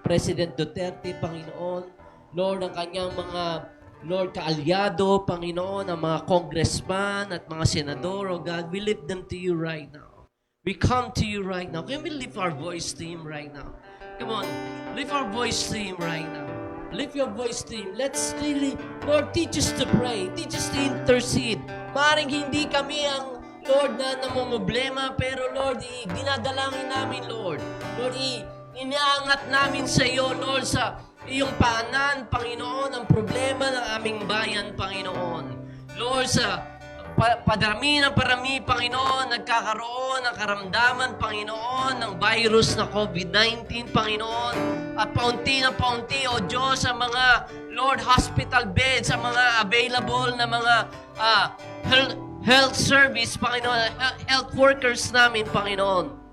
President Duterte, Panginoon. Lord, ang kanyang mga, Lord, kaalyado, Panginoon, ang mga congressman at mga senador, O God, we lift them to you right now. We come to you right now. Can we lift our voice to Him right now? Come on, lift our voice to Him right now. Lift your voice to Him. Let's really, Lord, teach us to pray. Teach us to intercede. Maring hindi kami ang, Lord, na namumblema, pero Lord, dinadalangin namin, Lord. Lord, iniangat namin sa iyo, Lord, sa iyong paanan, Panginoon, ang problema ng aming bayan, Panginoon. Lord, sa parami, Panginoon, nagkakaroon ng karamdaman, Panginoon, ng virus na COVID-19, Panginoon. At paunti na paunti, O Diyos, sa mga, Lord, hospital beds, sa mga available na mga health service, Panginoon, health workers namin, Panginoon.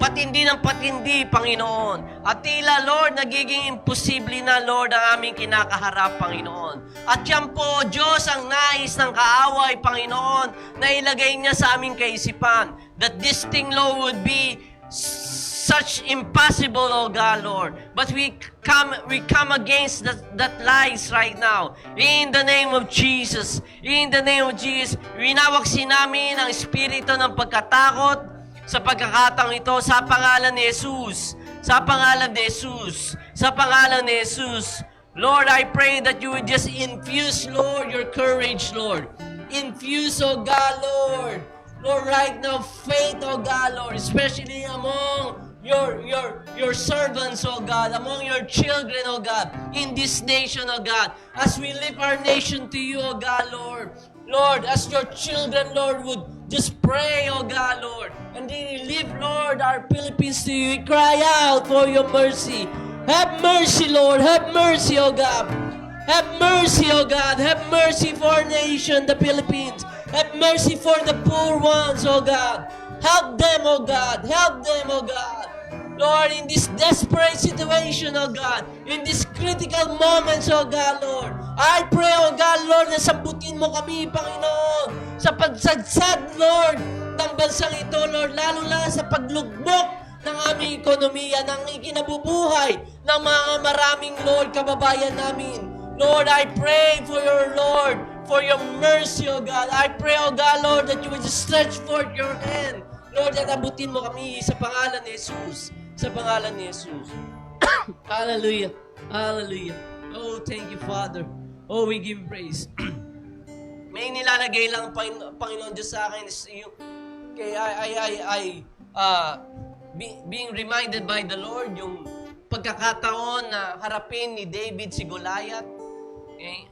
Patindi ng patindi, Panginoon. At tila, Lord, nagiging imposible na, Lord, ang aming kinakaharap, Panginoon. At yan po, Diyos, ang nais ng kaaway, Panginoon, na ilagay niya sa aming kaisipan. That this thing, Lord, would be such impossible, O God, Lord. But we come against that lies right now. In the name of Jesus. In the name of Jesus. Winawaksin namin ang espiritu ng pagkatakot, sa pagkakataong ito, sa pangalan ni Jesus. Sa pangalan ni Jesus. Sa pangalan ni Jesus. Lord, I pray that you would just infuse, Lord, your courage, Lord. Infuse, O God, Lord. Lord, right now, faith, O God, Lord, especially among your servants, O God, among your children, O God, in this nation, O God, as we lift our nation to you, O God, Lord. Lord, as your children, Lord, would just pray, O God, Lord, and they lift, Lord, our Philippines to you. We cry out for your mercy. Have mercy, Lord. Have mercy, O God. Have mercy, O God. Have mercy for our nation, the Philippines. Have mercy for the poor ones, O God. Help them, O God. Help them, O God. Lord, in this desperate situation, O God, in these critical moments, O God, Lord, I pray, O God, Lord, na sambutin mo kami, Panginoon, sa pagsadsad, Lord, ng bansang ito, Lord, lalo na sa paglugmok ng aming ekonomiya, ng ikinabubuhay ng mga maraming, Lord, kababayan namin. Lord, I pray for your, Lord, for your mercy, O God. I pray, O God, Lord, that you would just stretch forth your hand. Lord, at abutin mo kami sa pangalan ni Jesus. Sa pangalan ni Jesus. Hallelujah. Hallelujah. Oh, thank you, Father. Oh, we give praise. May nilalagay lang ang Panginoon Diyos sa akin is yung being reminded by the Lord yung pagkakataon na harapin ni David si Goliath. Okay?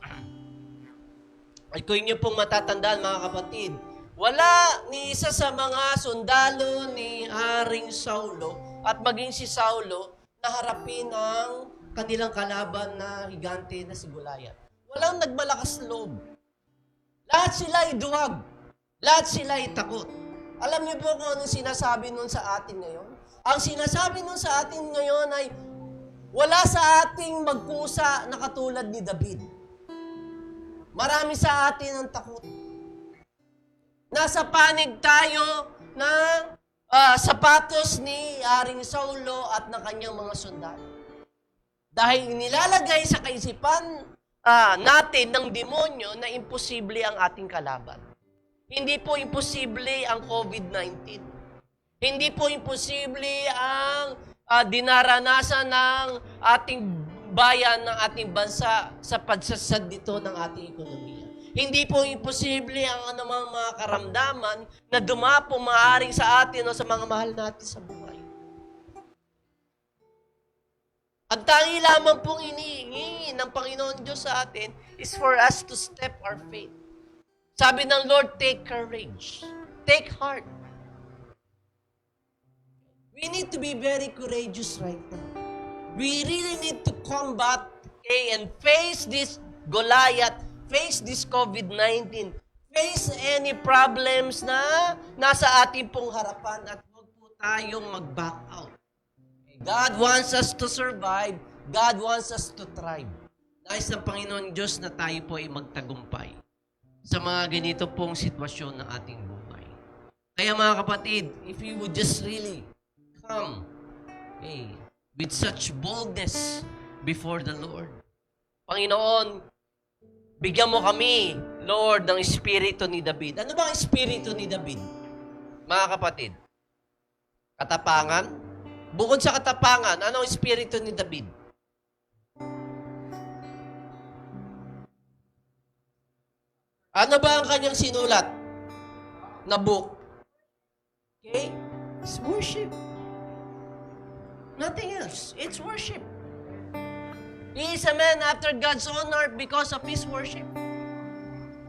At kung inyo pong matatandaan, mga kapatid, wala ni isa sa mga sundalo ni Haring Saulo at maging si Saulo na harapin ang kanilang kalaban na higante na si Goliath. Walang nagmalakas loob. Lahat sila ay duwag. Lahat sila ay takot. Alam niyo po kung anong sinasabi nun sa atin ngayon? Ang sinasabi nun sa atin ngayon ay wala sa ating magkusa na katulad ni David. Marami sa atin ang takot. Nasa panig tayo ng sapatos ni Haring Saulo at ng kanyang mga sundalo. Dahil nilalagay sa kaisipan natin ng demonyo na imposible ang ating kalaban. Hindi po imposible ang COVID-19. Hindi po imposible ang dinaranasan ng ating bayan, ng ating bansa sa pagsasad dito ng ating ekonomiya. Hindi po imposible ang anumang mga karamdaman na dumapo maaaring sa atin o sa mga mahal natin sa buhay. Ang tangi lamang pong inihingi ng Panginoon Diyos sa atin is for us to step our faith. Sabi ng Lord, take courage. Take heart. We need to be very courageous right now. We really need to combat and face this Goliath, face this COVID-19, face any problems na nasa ating pong harapan at huwag po tayong mag-back out. God wants us to survive. God wants us to thrive. Nais ng Panginoon Diyos na tayo po ay magtagumpay sa mga ganito pong sitwasyon ng ating buhay. Kaya mga kapatid, if you would just really come with such boldness before the Lord. Panginoon, bigyan mo kami, Lord, ng espiritu ni David. Ano ba ang espiritu ni David? Mga kapatid, katapangan? Bukod sa katapangan, ano ang espiritu ni David? Ano ba ang kanyang sinulat na book? Okay? It's worship. Nothing else. It's worship. He is a man after God's own heart because of his worship.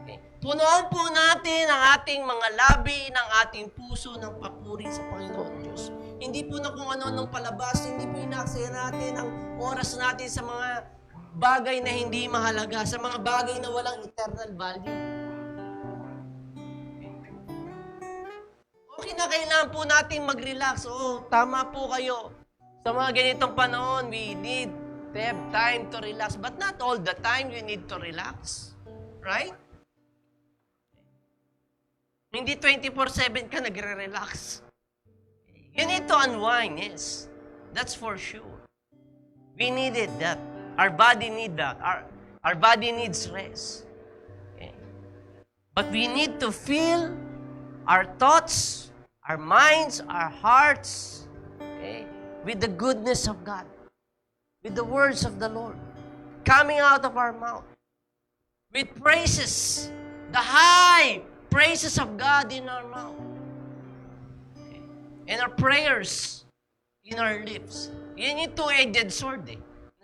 Okay. Punuan po natin ang ating mga labi, ng ating puso, ng papuri sa Panginoon Diyos. Hindi po na kung ano-anong palabas, hindi po inaksaya natin ang oras natin sa mga bagay na hindi mahalaga, sa mga bagay na walang eternal value. Okay na, kailangan po natin mag-relax. Oo, tama po kayo. Sa mga ganitong panahon, we need to have time to relax. But not all the time you need to relax. Right? Hindi 24/7 ka nagre-relax. You need to unwind, yes. That's for sure. We needed that. Our body need that. Our body needs rest. Okay. But we need to feel our thoughts, our minds, our hearts, okay, with the goodness of God, with the words of the Lord coming out of our mouth, with praises, the high praises of God in our mouth, okay, and our prayers in our lips. Yan yung two-edged sword na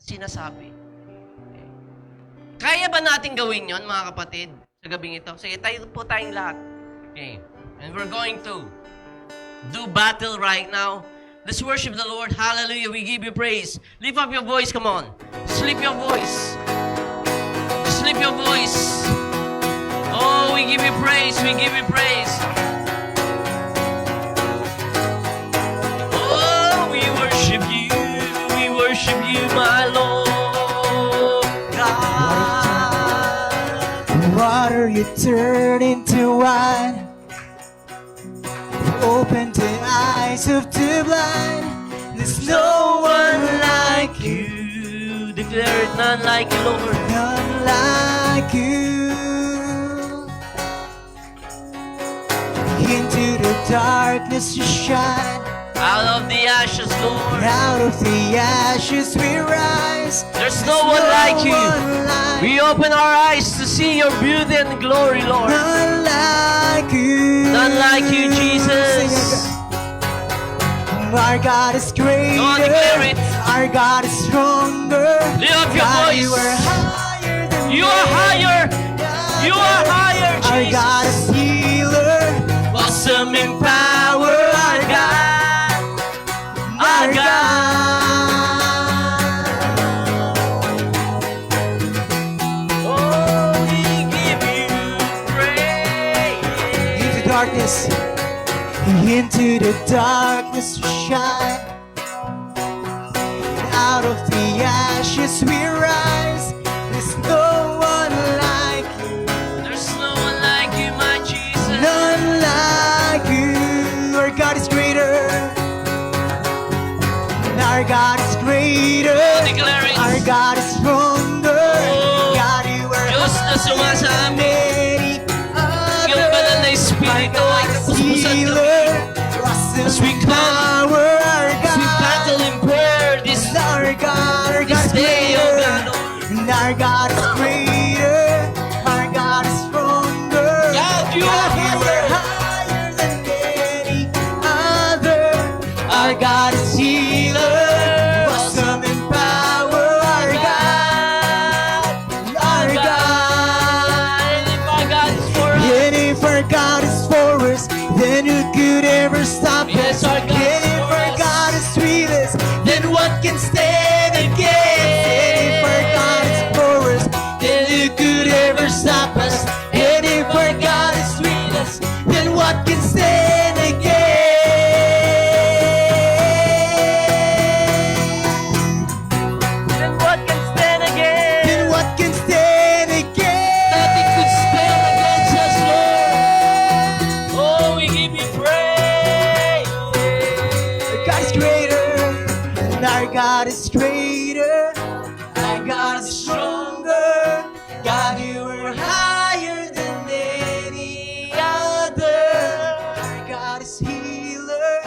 sinasabi. Okay. Kaya ba natin gawin yon, mga kapatid, sa gabing ito? Sige, tayo po tayong lahat. Okay. And we're going to do battle right now. Let's worship the Lord. Hallelujah. We give you praise. Lift up your voice. Come on. Lift your voice. Just lift your voice. Oh, we give you praise. We give you praise. Oh, we worship you. We worship you, my Lord God. Water you turn into wine. Open the eyes of the blind. There's no one like you. Declare it, none like you, Lord. None like you. Into the darkness you shine. Out of the ashes, Lord. Out of the ashes we rise. There's no one like you. We open our eyes to see your beauty and glory, Lord. None like you. None like you, Jesus. Our God is greater. Go on, declare it. Our God is stronger. Lift up your God, voice. you are higher than You are higher. You are higher, Our Jesus. God is healer. Awesome in power, our God. Our God. Oh, we give you praise. Into darkness. Into the darkness we shine. Out of the ashes we rise. There's no one like you. There's no one like you, my Jesus. None like you. Our God is greater. Our God is greater. Oh, declare it. Our God is stronger. Oh, God, you are Diyos na sumasabi. any other. Yung banal na Espiritu ay kapupusan kami. Healer. Awesome As we come, power, our as we God. battle in prayer this Our God this is day, oh greater. God, Lord. And our God is greater. Our God is stronger. God, you are higher. Higher than any other. Our God is healer. Awesome in power. Our God. Our God. And if our God is for us, And if our God is for us, then who could ever stop Yes, us? our God And is if for our us. God is with us, then what can stand against? And if our God is for us, then who could ever stop us? And if our God is with us, then what can stand against? God is greater. Our God is stronger. God, you are higher than any other. Our God is healer.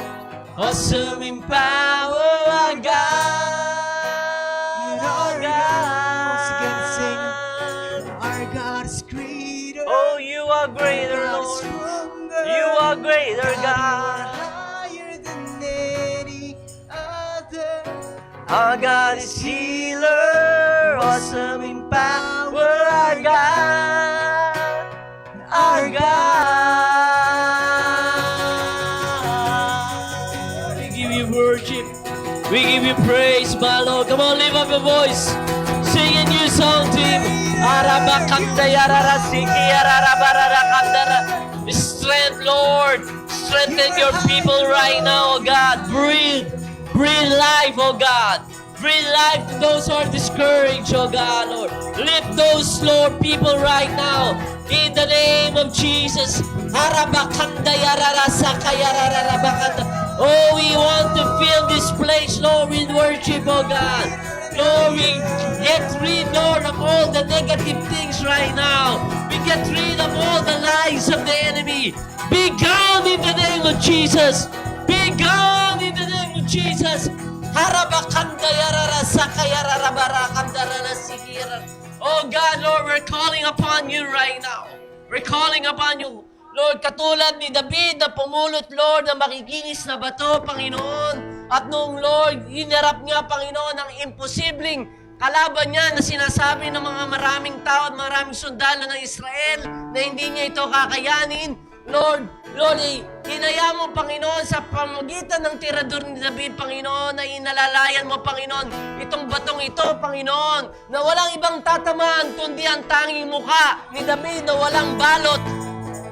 Awesome in power, our God. Our God. Once again, sing. Our God is greater. Oh, you are greater, God is Lord. stronger. You are greater, God, you God. are higher than any other. Our God is healer, awesome in power, our God, our God. We give you worship, we give you praise, my Lord. Come on, lift up your voice, sing a new song to Him. Strength, Lord, strengthen your people right now, oh God. Breathe life, oh God. Breathe life to those who are discouraged, oh God, Lord. Lift those, Lord, people right now. In the name of Jesus. Oh, we want to fill this place, Lord, with worship, oh God. Lord, we get rid, Lord, of all the negative things right now. We get rid of all the lies of the enemy. Be gone in the name of Jesus. Be gone in the name of Jesus. Oh God, Lord, we're calling upon you right now. We're calling upon you, Lord, katulad ni David na pumulot, Lord, na makikinis na bato, Panginoon. At nung, Lord, hinarap niya, Panginoon, ang imposibleng kalaban niya na sinasabi ng mga maraming tao at maraming sundalo ng Israel na hindi niya ito kakayanin. Lord, hinaya mo, Panginoon, sa pamagitan ng tirador ni David, Panginoon, na inalalayan mo, Panginoon, itong batong ito, Panginoon, na walang ibang tatamaan kundi ang tanging mukha ni David na walang balot,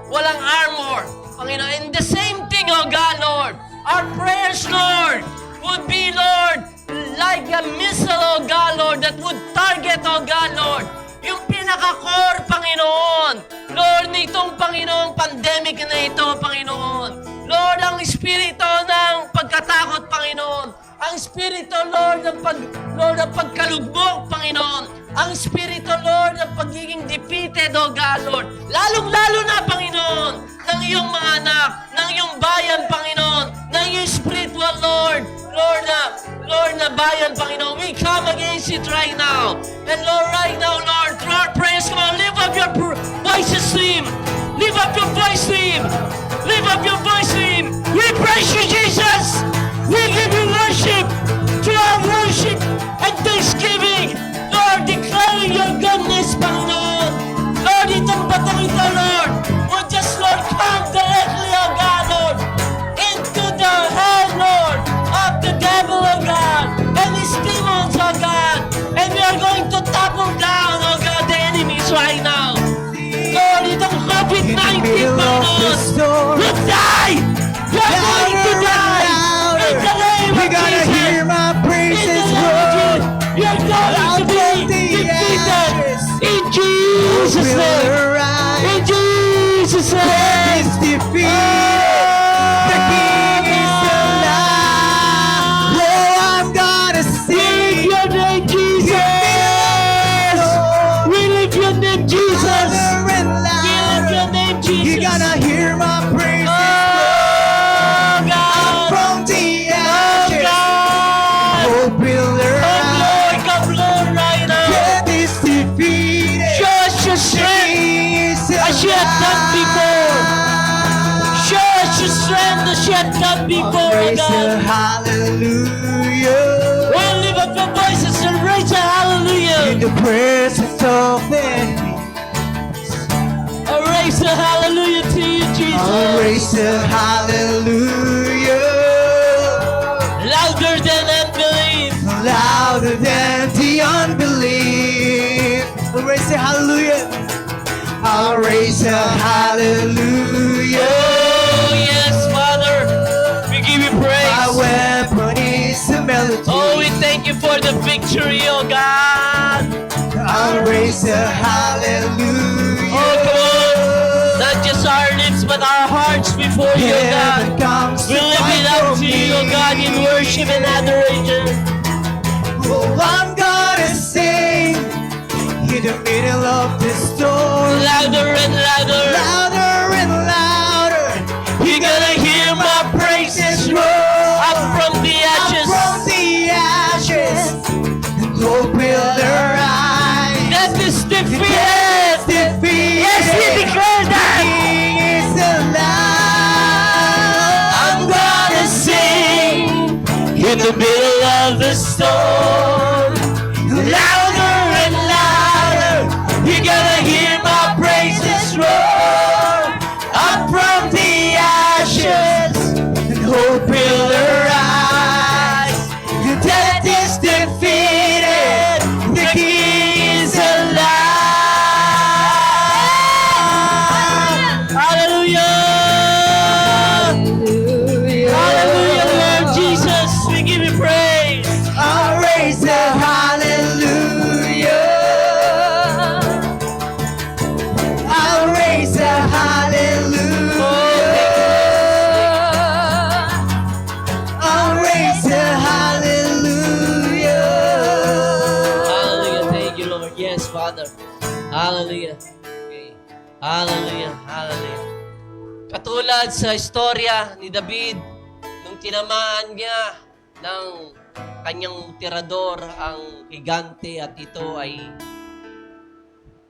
walang armor, Panginoon. And the same thing, oh God, Lord, our prayers, Lord, would be, Lord, like a missile, oh God, Lord, that would target, oh God, Lord, yung pinaka-core, Panginoon. Lord, nitong Panginoong pandemic na ito, Panginoon. Lord, ang espiritu ng pagkatakot, Panginoon. Ang espiritu, Lord, ng pagkalugbog, Panginoon. Ang espiritu, Lord, ng pagiging defeated, oh God, Lord. Lalong-lalo na, Panginoon, ng iyong mga anak, ng iyong bayan, Panginoon, ng iyong spiritual, Lord, Lord, na bayan, Panginoon. We come against it right now. And Lord, right now, Lord, through our prayers, come on, lift up your voices to Him. Lift up your voice to Him. Lift up your voice to Him. We praise you, Jesus. We give you worship. Through our worship and thanksgiving, Lord, declaring your goodness, Panginoon. Lord, itong batang ito, Lord, will just, Lord, come directly, oh God, Lord, into the head, Lord, of the devil, oh God, and his demons, oh God. And we are going to topple down, oh God, the enemies right now. Lord, itong COVID-19, Panginoon, will die! You're going to die! In the name of We gotta Jesus! hear my In the praises, name of Lord. Jesus! You're going to be defeated! In Jesus' Will name! arise. In Jesus' Death name! is defeated. The King is alive. Oh, I'm gonna We lift sing. your name, Jesus! We lift your name, Jesus! Louder and We lift your louder. name, You Jesus! gotta hear my praises, Oh, Lord. God! From the Oh, ashes, God! hope will arise. Come, Lord, right now! Death is defeated. Show us your The strength King is as you have done before! alive. Show us your strength as you have done before, oh Praise the God! hallelujah. Oh, lift up your voices and raise a In hallelujah! the presence of the enemy. Oh, raise a hallelujah to you, Jesus! Praise the hallelujah. Louder than unbelief! Louder than the unbelief. Raise the hallelujah. I'll raise the hallelujah. Oh, yes, Father! We give you My praise! weapon is the melody. Oh, we thank you for the victory, oh God! I'll raise the hallelujah. Oh, come on! Not just our lips, but our hearts before you, oh Heaven God! comes We to lift fight it up for to you, me. oh God, in worship and adoration. louder and louder. Louder and louder. You're gonna hear my praises roar up from the ashes. From the ashes, and hope will arise. Death is defeated. Death defeated. Yes, we declare that. King is alive. I'm gonna sing in the middle of the storm. Louder and louder, you're gonna hear my praises roar up from the ashes, And hope will arise. Death is defeated. The King is alive. Hallelujah! Hallelujah, Lord Jesus, we give you praise. I'll raise a hallelujah. I'll raise a hallelujah. I'll raise a hallelujah. Hallelujah, thank you, Lord. Yes, Father. Hallelujah. Okay. Hallelujah, hallelujah. Katulad sa istorya ni David, nung tinamaan niya ng kanyang tirador ang higante at ito ay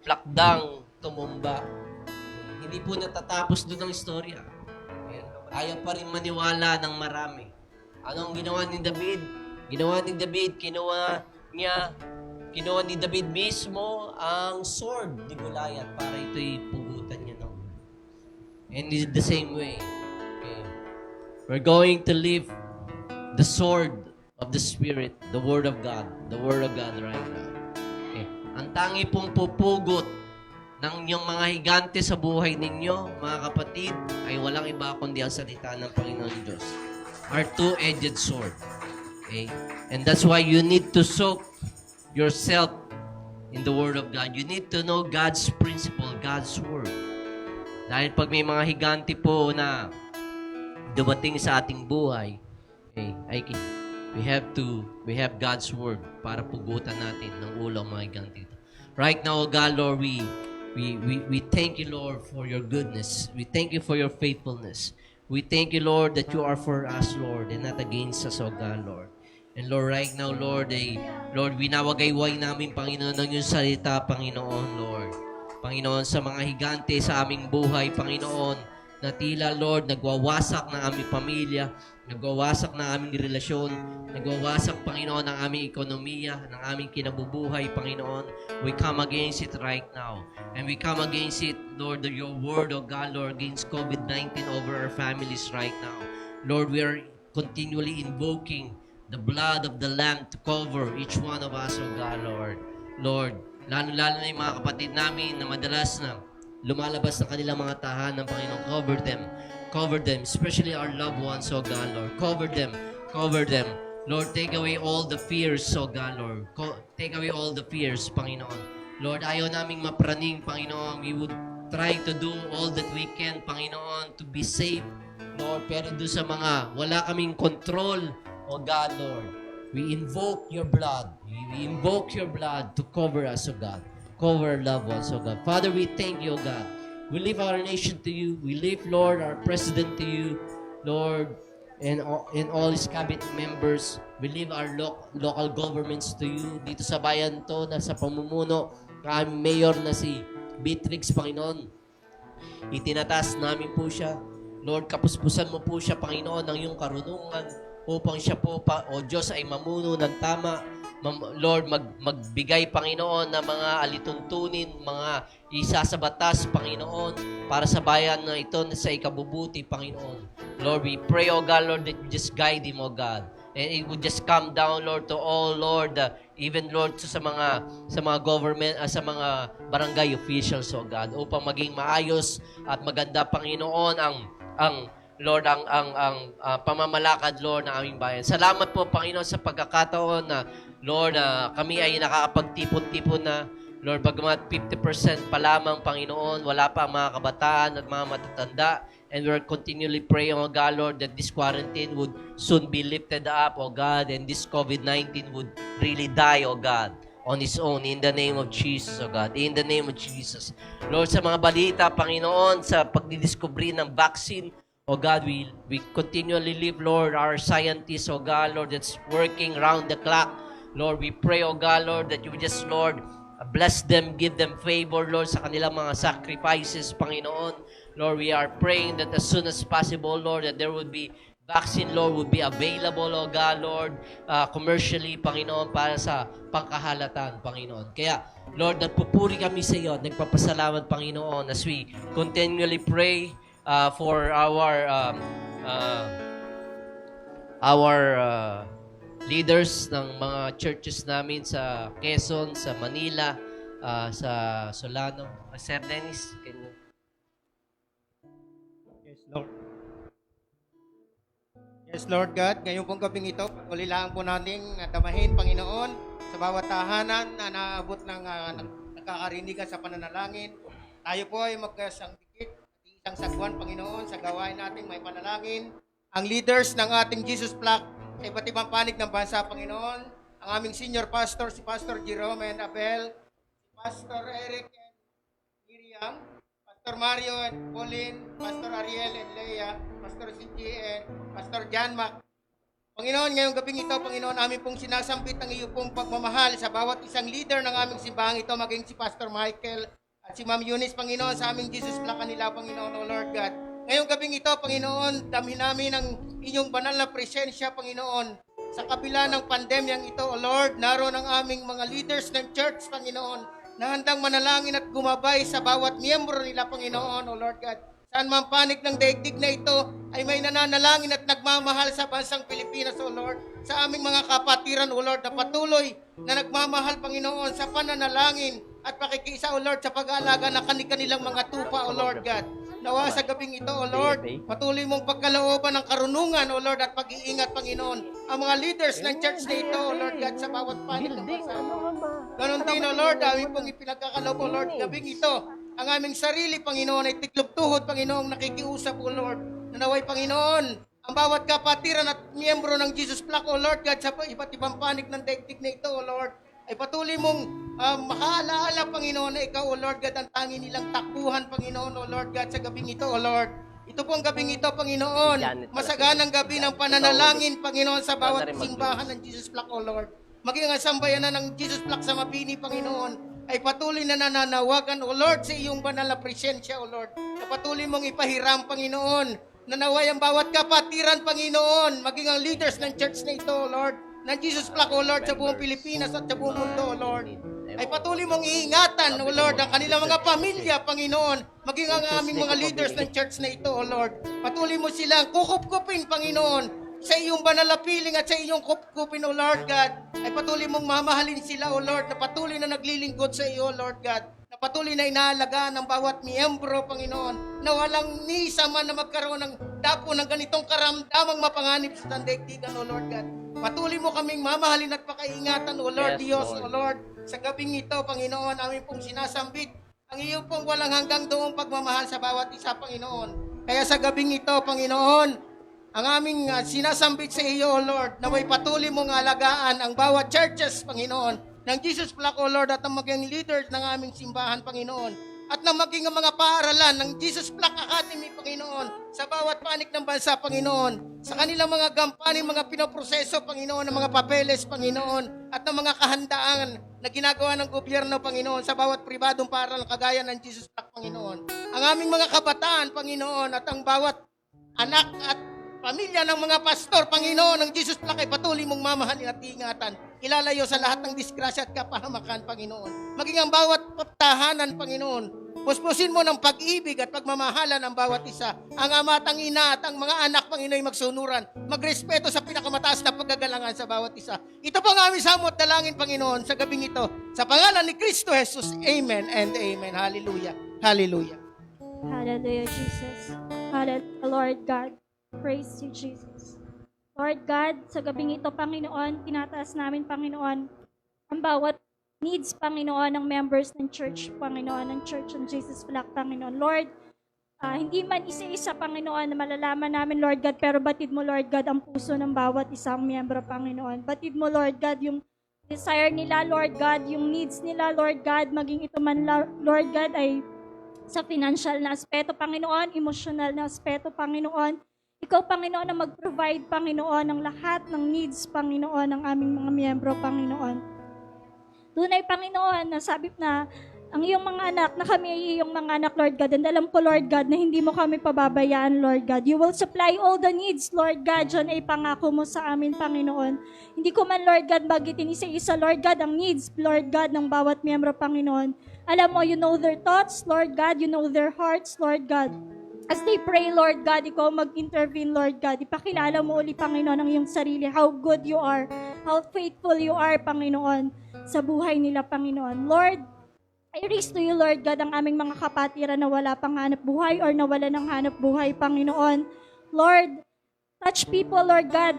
plakdang tumumba. Hindi po natatapos doon ang istorya. Ayaw pa rin maniwala ng marami. Ano ang ginawa ni David? Kinuha ni David mismo ang sword ni Goliath para ito'y pugutan niya ng ulo. And it's the same way. Okay. We're going to live the sword of the Spirit, the Word of God right now. Okay. Ang tangi pong pupugot ng inyong mga higante sa buhay ninyo, mga kapatid, ay walang iba kundi ang salita ng Panginoon Diyos. Our two-edged sword. Okay? And that's why you need to soak yourself in the Word of God. You need to know God's principle, God's Word. Dahil pag may mga higante po na dumating sa ating buhay, okay, we have God's Word para pugutan natin ng ulo ang mga higante. Right now, God, Lord, we thank you, Lord, for your goodness. We thank you for your faithfulness. We thank you, Lord, that you are for us, Lord, and not against us, O God, Lord. And Lord, right now, Lord, Lord, winawagayway namin, Panginoon, ng iyong salita, Panginoon, Lord. Panginoon, sa mga higante sa aming buhay, Panginoon, na tila, Lord, nagwawasak ng aming pamilya, nagwawasak ng aming relasyon, nagwawasak, Panginoon, ng aming ekonomiya, ng aming kinabubuhay, Panginoon. We come against it right now. And we come against it, Lord, your word, O God, Lord, against COVID-19 over our families right now. Lord, we are continually invoking the blood of the Lamb to cover each one of us, O God, Lord. Lord, lalo-lalo na yung mga kapatid namin na madalas na lumalabas sa kanilang mga tahanan, Panginoon. Cover them, especially our loved ones, O God, Lord. Cover them. Lord, take away all the fears, O God, Lord. Take away all the fears, Panginoon. Lord, ayaw naming mapraning, Panginoon. We would try to do all that we can, Panginoon, to be safe, Lord. Pero doon sa mga wala kaming control, O God, Lord, we invoke your blood. We invoke your blood to cover us, O God. Cover our loved ones, O God. Father, we thank you, O God. We lift our nation to you. We lift, Lord, our president to you, Lord, and all his cabinet members. We lift our local governments to you. Dito sa bayan to, na sa pamumuno, aming mayor na si Beatrix, Panginoon. Itinataas namin po siya. Lord, kapuspusan mo po siya, Panginoon, ng iyong karunungan upang siya po, O Diyos, ay mamuno ng tama. Lord, magbigay, Panginoon, ng mga alituntunin, mga isa sa batas, Panginoon, para sa bayan na ito sa ikabubuti, Panginoon. Lord, we pray, O God, Lord, that you just guide him, O God. And it would just come down, Lord, to all, Lord, even, Lord, sa mga government, sa mga barangay officials, O God, upang maging maayos at maganda, Panginoon, ang pamamalakad, Lord, ng aming bayan. Salamat po, Panginoon, sa pagkakataon na, Lord, kami ay nakakapagtipon-tipon na, Lord, bagamat 50% pa lamang, Panginoon, wala pa ang mga kabataan at mga matatanda. And we're continually praying, O God, Lord, that this quarantine would soon be lifted up, O God, and this COVID-19 would really die, O God. on His own. In the name of Jesus, O God. In the name of Jesus. Lord, sa mga balita, Panginoon, sa pagdidiscovery ng vaccine, O God, we continually live, Lord, our scientists, O God, Lord, that's working round the clock. Lord, we pray, O God, Lord, that you would just, Lord, bless them, give them favor, Lord, sa kanilang mga sacrifices, Panginoon. Lord, we are praying that as soon as possible, Lord, that there would be vaccine, Lord, would be available, O God, Lord, commercially, Panginoon, para sa pangkahalatan, Panginoon. Kaya, Lord, nagpupuri kami sa iyo, nagpapasalamat, Panginoon, as we continually pray for our leaders ng mga churches namin sa Quezon, sa Manila, sa Solano. Sir Dennis, can you? Yes, Lord. Yes, Lord God, ngayong pong gabing ito, ulilaan po nating damahin, Panginoon, sa bawat tahanan na naabot ng nagkakarinigan sa pananalangin. Tayo po ay magkasang dikit at isang sagwan, Panginoon, sa gawain nating may panalangin. Ang leaders ng ating Jesus Flock sa iba't ibang panig ng bansa, Panginoon, ang aming senior pastor, si Pastor Jerome and Abel, si Pastor Eric and Miriam, Pastor Mario and Pauline, Pastor Ariel and Leia, Pastor CJ and Pastor John Mac. Panginoon, ngayong gabing ito, Panginoon, amin pong sinasambit ang iyo pong pagmamahal sa bawat isang leader ng aming simbahang ito, maging si Pastor Michael at si Ma'am Eunice, Panginoon, sa aming Jesus Flock kanila, Panginoon, O Lord God. Ngayong gabing ito, Panginoon, damhin namin ang inyong banal na presensya, Panginoon. Sa kabila ng pandemyang ito, O Lord, naroon ang aming mga leaders ng church, Panginoon, na handang manalangin at gumabay sa bawat miyembro nila, Panginoon, O Lord God. Saan man panig ng daigdig na ito ay may nananalangin at nagmamahal sa bansang Pilipinas, O Lord. Sa aming mga kapatiran, O Lord, na patuloy na nagmamahal, Panginoon, sa pananalangin at pakikiisa, O Lord, sa pag-aalaga ng kanilang mga tupa, O Lord God. Nawa sa gabing ito, O Lord, patuloy mong pagkalooban ng karunungan, O Lord, at pag-iingat, Panginoon, ang mga leaders ng church na ito, O Lord God, sa bawat panig ng bansa. Ganon din, O Lord, aming pong ipinagkakaloob, O Lord, gabing ito, ang aming sarili, Panginoon, ay tiklop tuhod, Panginoon, nakikiusap, O Lord, na naway, Panginoon, ang bawat kapatiran at miyembro ng Jesus Flock, O Lord God, sa iba't ibang panig ng daigdig na ito, O Lord, ay patuloy mong makaalaala, Panginoon, na ikaw, O Lord God, ang tangi nilang takbuhan, Panginoon, O Lord God, sa gabing ito, O Lord. Ito pong gabing ito, Panginoon, masaganang gabi ng pananalangin, Panginoon, sa bawat simbahan ng Jesus Flock, O Lord. Maging ang sambayanan ng Jesus Flock sa Mabini, Panginoon, ay patuloy na nananawagan, O Lord, sa iyong banal na presensya, O Lord, na patuloy mong ipahiram, Panginoon, na naway ang bawat kapatiran, Panginoon, maging ang leaders ng church na ito, O Lord, ng Jesus Flock, O Lord, sa buong Pilipinas at sa buong mundo, O Lord, ay patuloy mong iingatan, O Lord, ang kanilang mga pamilya, Panginoon, maging ang aming mga leaders ng church na ito, O Lord, patuloy mo silang kukup-kupin, Panginoon, sa iyong banal na piling at sa iyong kupkupin, O Lord God, ay patuloy mong mamahalin sila, O Lord, na patuloy na naglilingkod sa iyo, O Lord God, na patuloy na inaalagaan ng bawat miyembro, Panginoon, na walang ni isa man na magkaroon ng dapo ng ganitong karamdamang mapanganib sa daigdigan, O Lord God. Patuloy mo kaming mamahalin at pakaingatan, O Lord, Yes, Diyos, Lord. O Lord, sa gabing ito, Panginoon, amin pong sinasambit ang iyong pong walang hanggang doong pagmamahal sa bawat isa, Panginoon. Kaya sa gabing ito, Panginoon, ang aming sinasambit sa iyo, O Lord, na may patuloy mong alagaan ang bawat churches, Panginoon, ng Jesus Flock, O Lord, at ang maging leaders ng aming simbahan, Panginoon, at na maging ang mga paaralan ng Jesus Flock Academy, Panginoon, sa bawat panig ng bansa, Panginoon, sa kanilang mga gampanin, mga pinoproseso, Panginoon, ng mga papeles, Panginoon, at ng mga kahandaan na ginagawa ng gobyerno, Panginoon, sa bawat pribadong paaralan kagaya ng Jesus Flock, Panginoon. Ang aming mga kabataan, Panginoon, at ang bawat anak at pamilya ng mga pastor, Panginoon, ng Jesus Flock ay patuloy mong mamahalin at ingatan. Ilalayo sa lahat ng disgrasya at kapahamakan, Panginoon. Maging ang bawat tahanan, Panginoon. Puspusin mo ng pag-ibig at pagmamahalan ng bawat isa. Ang ama at ang ina at ang mga anak, Panginoon, ay magsunuran. Magrespeto sa pinakamataas na paggagalangan sa bawat isa. Ito po ang aming samot dalangin, Panginoon, sa gabing ito. Sa pangalan ni Kristo Jesus. Amen and amen. Hallelujah. Hallelujah. Hallelujah, Jesus. Hallelujah, Lord God. Praise you, Jesus. Lord God, sa gabing ito, Panginoon, tinataas namin, Panginoon, ang bawat needs, Panginoon, ng members ng church, Panginoon, ng Church ng Jesus Flock, Panginoon. Lord, hindi man isa-isa, Panginoon, na malalaman namin, Lord God, pero batid mo, Lord God, ang puso ng bawat isang miyembro, Panginoon. Batid mo, Lord God, yung desire nila, Lord God, yung needs nila, Lord God, maging ito man, Lord God, ay sa financial na aspeto, Panginoon, emotional na aspeto, Panginoon. Ikaw, Panginoon, ang mag-provide, Panginoon, ng lahat ng needs, Panginoon, ng aming mga miyembro, Panginoon. Tunay, Panginoon, na sabi na, ang iyong mga anak, na kami ay iyong mga anak, Lord God. And alam ko, Lord God, na hindi mo kami pababayaan, Lord God. You will supply all the needs, Lord God. Diyan ay pangako mo sa amin, Panginoon. Hindi ko man, Lord God, bagitin isa-isa, Lord God, ang needs, Lord God, ng bawat miyembro, Panginoon. Alam mo, you know their thoughts, Lord God. You know their hearts, Lord God. As they pray, Lord God, ikaw mag-intervene, Lord God. Ipakilala mo uli, Panginoon, ang iyong sarili. How good you are. How faithful you are, Panginoon, sa buhay nila, Panginoon. Lord, I raise to you, Lord God, ang aming mga kapatiran na wala pang hanap buhay or nawala ng hanap buhay, Panginoon. Lord, touch people, Lord God,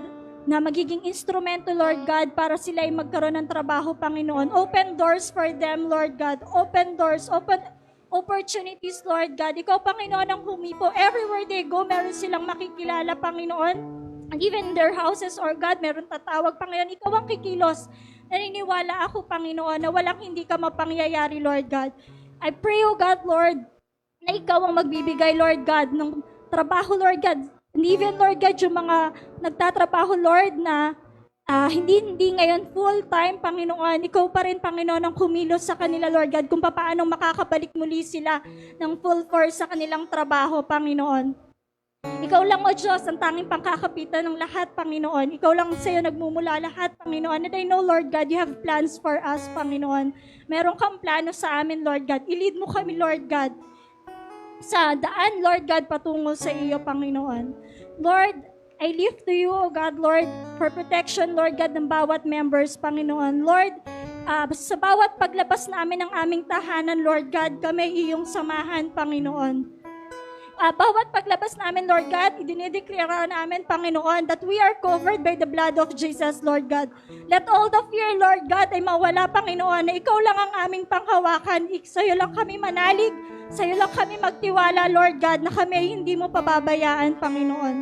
na magiging instrumento, Lord God, para sila ay magkaroon ng trabaho, Panginoon. Open doors for them, Lord God. Open doors, open opportunities, Lord God. Ikaw, Panginoon, ang humipo. Everywhere they go, meron silang makikilala, Panginoon. And even in their houses, or God, meron tatawag, Panginoon. Ikaw ang kikilos. Naniniwala ako, Panginoon, na walang hindi ka mapangyayari, Lord God. I pray, O God, Lord, na ikaw ang magbibigay, Lord God, ng trabaho, Lord God. And even, Lord God, yung mga nagtatrabaho, Lord, na hindi ngayon full-time, Panginoon. Ikaw pa rin, Panginoon, ang kumilos sa kanila, Lord God, kung paano makakabalik muli sila ng full force sa kanilang trabaho, Panginoon. Ikaw lang, O Diyos, ang tanging pangkakapitan ng lahat, Panginoon. Ikaw lang sa'yo nagmumula lahat, Panginoon. And I know, Lord God, you have plans for us, Panginoon. Meron kang plano sa amin, Lord God. I-lead mo kami, Lord God, sa daan, Lord God, patungo sa iyo, Panginoon. Lord, I lift to you, O God, Lord, for protection, Lord God, ng bawat members, Panginoon. Lord, sa bawat paglabas namin ng aming tahanan, Lord God, kami iyong samahan, Panginoon. Bawat paglabas namin, Lord God, idinideklara namin, Panginoon, that we are covered by the blood of Jesus, Lord God. Let all the fear, Lord God, ay mawala, Panginoon, na ikaw lang ang aming panghawakan. Sa'yo lang kami manalig, sa'yo lang kami magtiwala, Lord God, na kami ay hindi mo pababayaan, Panginoon.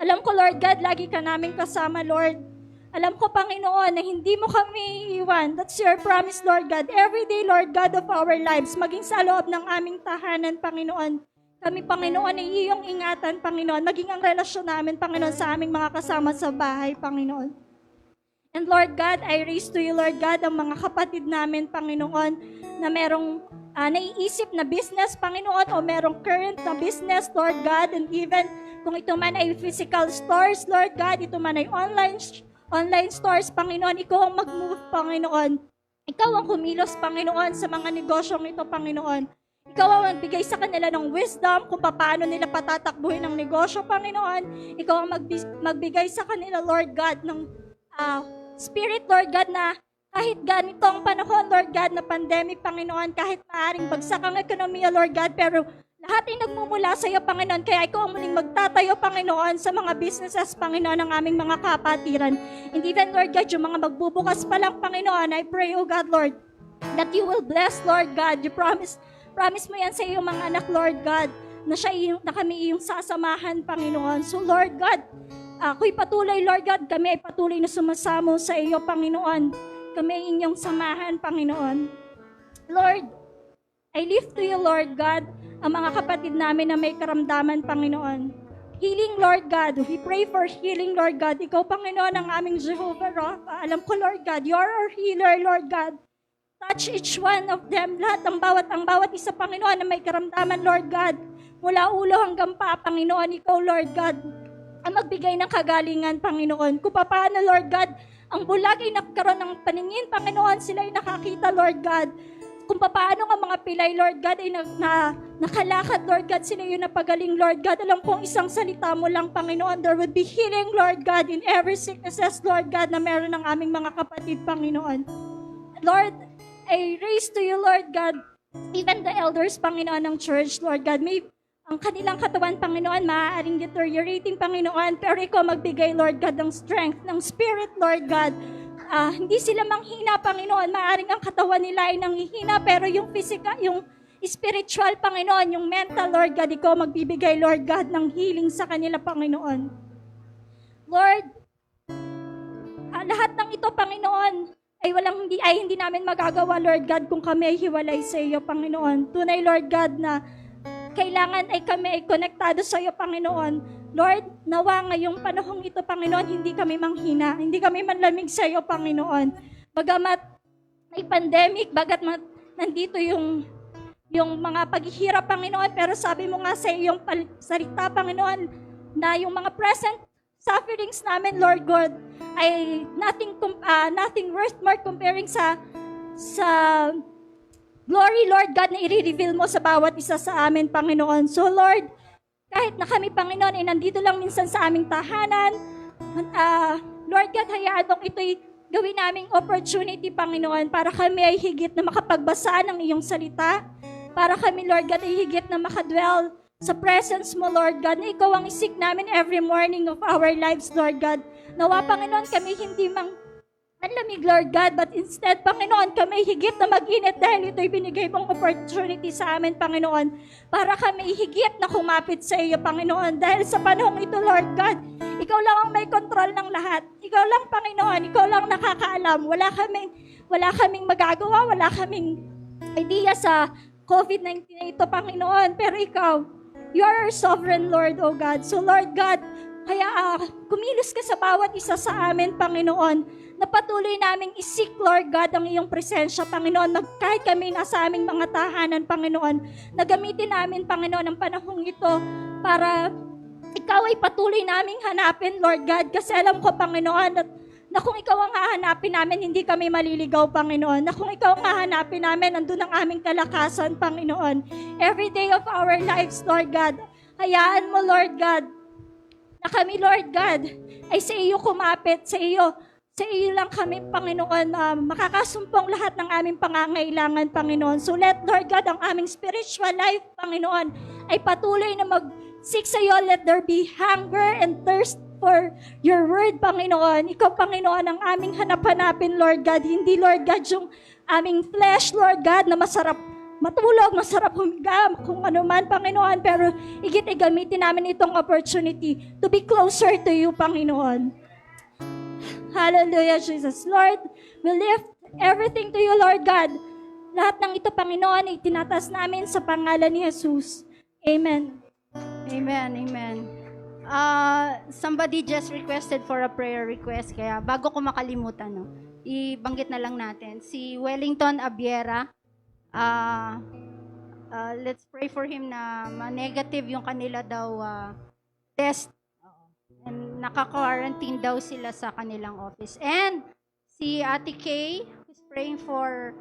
Alam ko, Lord God, lagi ka namin kasama, Lord. Alam ko, Panginoon, na hindi mo kami iiwan. That's your promise, Lord God. Every day, Lord God of our lives, maging sa loob ng aming tahanan, Panginoon. Kami, Panginoon, ay iyong ingatan, Panginoon. Maging ang relasyon namin, Panginoon, sa aming mga kasama sa bahay, Panginoon. And Lord God, I raise to you, Lord God, ang mga kapatid namin, Panginoon, na merong naiisip na business, Panginoon, o merong current na business, Lord God, and even kung ito man ay physical stores, Lord God, ito man ay online stores, Panginoon, ikaw ang mag-move, Panginoon. Ikaw ang kumilos, Panginoon, sa mga negosyong ito, Panginoon. Ikaw ang magbigay sa kanila ng wisdom kung paano nila patatakbuhin ang negosyo, Panginoon. Ikaw ang magbigay sa kanila, Lord God, ng spirit, Lord God, na kahit ganito ang panahon, Lord God, na pandemic, Panginoon, kahit maaring bagsak ang ekonomiya, Lord God, pero lahat ay nagmumula sa iyo, Panginoon. Kaya ikaw ang muling magtatayo, Panginoon, sa mga businesses, Panginoon, ng aming mga kapatiran. And even, Lord God, yung mga magbubukas pa lang, Panginoon, I pray, O God, Lord, that you will bless, Lord God. You promise mo yan sa iyong mga anak, Lord God, na kami iyong sasamahan, Panginoon. So, Lord God, ako'y patuloy, Lord God, kami ay patuloy na sumasamo sa iyo, Panginoon. Kami ay inyong samahan, Panginoon. Lord, I lift to you, Lord God, ang mga kapatid namin na may karamdaman, Panginoon. Healing, Lord God. We pray for healing, Lord God. Ikaw, Panginoon, ang aming Jehovah Rapha. Alam ko, Lord God, you are our healer, Lord God. Touch each one of them. Lahat, ang bawat isa, Panginoon, na may karamdaman, Lord God. Mula ulo hanggang paa, Panginoon, ikaw, Lord God, ang magbigay ng kagalingan, Panginoon. Kung paano, Lord God, ang bulag ay nagkaroon ng paningin, Panginoon, sila ay nakakita, Lord God. Kung paano ang mga pilay, Lord God, ay nakalakad, Lord God, sila yung napagaling, Lord God. Alam kong isang salita mo lang, Panginoon, there would be healing, Lord God, in every sicknesses, Lord God, na meron ng aming mga kapatid, Panginoon. Lord, I raise to you, Lord God, even the elders, Panginoon, ng church, Lord God, may ang kanilang katawan, Panginoon, maaaring deteriorating, Panginoon, pero ikaw magbigay, Lord God, ng strength, ng spirit, Lord God. Hindi sila manghina, Panginoon. Maaaring ang katawan nila ay nanghihina, pero yung physical, yung spiritual, Panginoon, yung mental, Lord God, ikaw magbibigay, Lord God, ng healing sa kanila, Panginoon. Lord, lahat ng ito, Panginoon, hindi namin magagawa, Lord God, kung kami ay hiwalay sa iyo, Panginoon. Tunay, Lord God, na kailangan ay kami ay konektado sa iyo, Panginoon. Lord, nawa ngayong panahong ito, Panginoon, hindi kami manghina, hindi kami manlamig sa iyo, Panginoon. Bagamat may pandemic, nandito yung mga paghihirap, Panginoon, pero sabi mo nga sa iyong salita, Panginoon, na yung mga present sufferings namin, Lord God, ay nothing worth more comparing sa glory, Lord God, na i-reveal mo sa bawat isa sa amin, Panginoon. So, Lord, kahit na kami, Panginoon, ay nandito lang minsan sa aming tahanan, Lord God, hayaan mong ito'y gawin naming opportunity, Panginoon, para kami ay higit na makapagbasa ng iyong salita, para kami, Lord God, ay higit na makadwell sa presence mo, Lord God, na ikaw ang isik namin every morning of our lives, Lord God. Nawa, Panginoon, kami hindi manlamig, Lord God, but instead, Panginoon, kami higit na mag-init dahil ito'y binigay mong opportunity sa amin, Panginoon, para kami higit na kumapit sa iyo, Panginoon. Dahil sa panahong ito, Lord God, ikaw lang ang may kontrol ng lahat. Ikaw lang, Panginoon, ikaw lang nakakaalam. Wala kaming magagawa, wala kaming idea sa COVID-19 na ito, Panginoon. Pero ikaw, you are our sovereign Lord, O God. So, Lord God, kaya kumilos ka sa bawat isa sa amin, Panginoon, na patuloy naming isik, Lord God, ang iyong presensya, Panginoon, kahit kami nasa aming mga tahanan, Panginoon, na gamitin namin, Panginoon, ang panahong ito para ikaw ay patuloy naming hanapin, Lord God, kasi alam ko, Panginoon, na kung ikaw ang hahanapin namin, hindi kami maliligaw, Panginoon. Na kung ikaw ang hahanapin namin, nandun ang aming kalakasan, Panginoon. Every day of our lives, Lord God, hayaan mo, Lord God, na kami, Lord God, ay sa iyo kumapit, sa iyo lang kami, Panginoon, makakasumpong lahat ng aming pangangailangan, Panginoon. So let, Lord God, ang aming spiritual life, Panginoon, ay patuloy na mag-seek sa iyo. Let there be hunger and thirst for your word, Panginoon. Ikaw, Panginoon, ang aming hanap-hanapin, Lord God. Hindi, Lord God, yung aming flesh, Lord God, na masarap matulog, masarap humiga, kung ano man, Panginoon. Pero higit ay gamitin namin itong opportunity to be closer to you, Panginoon. Hallelujah, Jesus. Lord, we lift everything to you, Lord God. Lahat ng ito, Panginoon, ay tinatas namin sa pangalan ni Jesus. Amen. Amen, amen. Somebody just requested for a prayer request, kaya bago ko makalimutan, no, ibanggit na lang natin. Si Wellington Abiera, let's pray for him na ma-negative yung kanila daw test. And naka-quarantine daw sila sa kanilang office. And si Ate Kay, who's praying for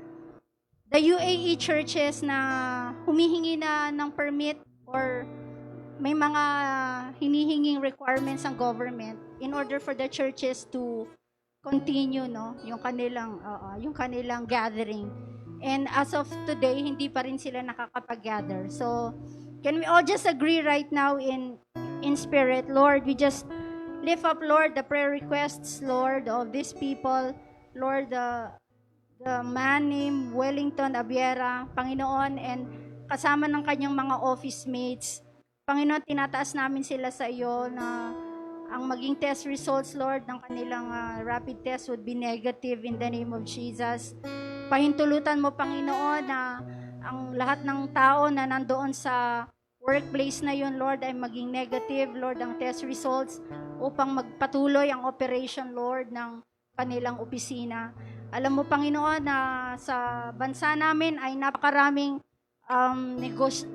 the UAE churches na humihingi na ng permit or may mga hinihinging requirements ng government in order for the churches to continue, no, yung kanilang gathering. And as of today, hindi pa rin sila nakakapag-gather. So, can we all just agree right now in spirit, Lord, we just lift up, Lord, the prayer requests, Lord, of these people, Lord, the man named Wellington Abiera, Panginoon, and kasama ng kanyang mga office mates. Panginoon, tinataas namin sila sa iyo na ang maging test results, Lord, ng kanilang rapid test would be negative in the name of Jesus. Pahintulutan mo, Panginoon, na ang lahat ng tao na nandoon sa workplace na yun, Lord, ay maging negative, Lord, ang test results upang magpatuloy ang operation, Lord, ng kanilang opisina. Alam mo, Panginoon, na sa bansa namin ay napakaraming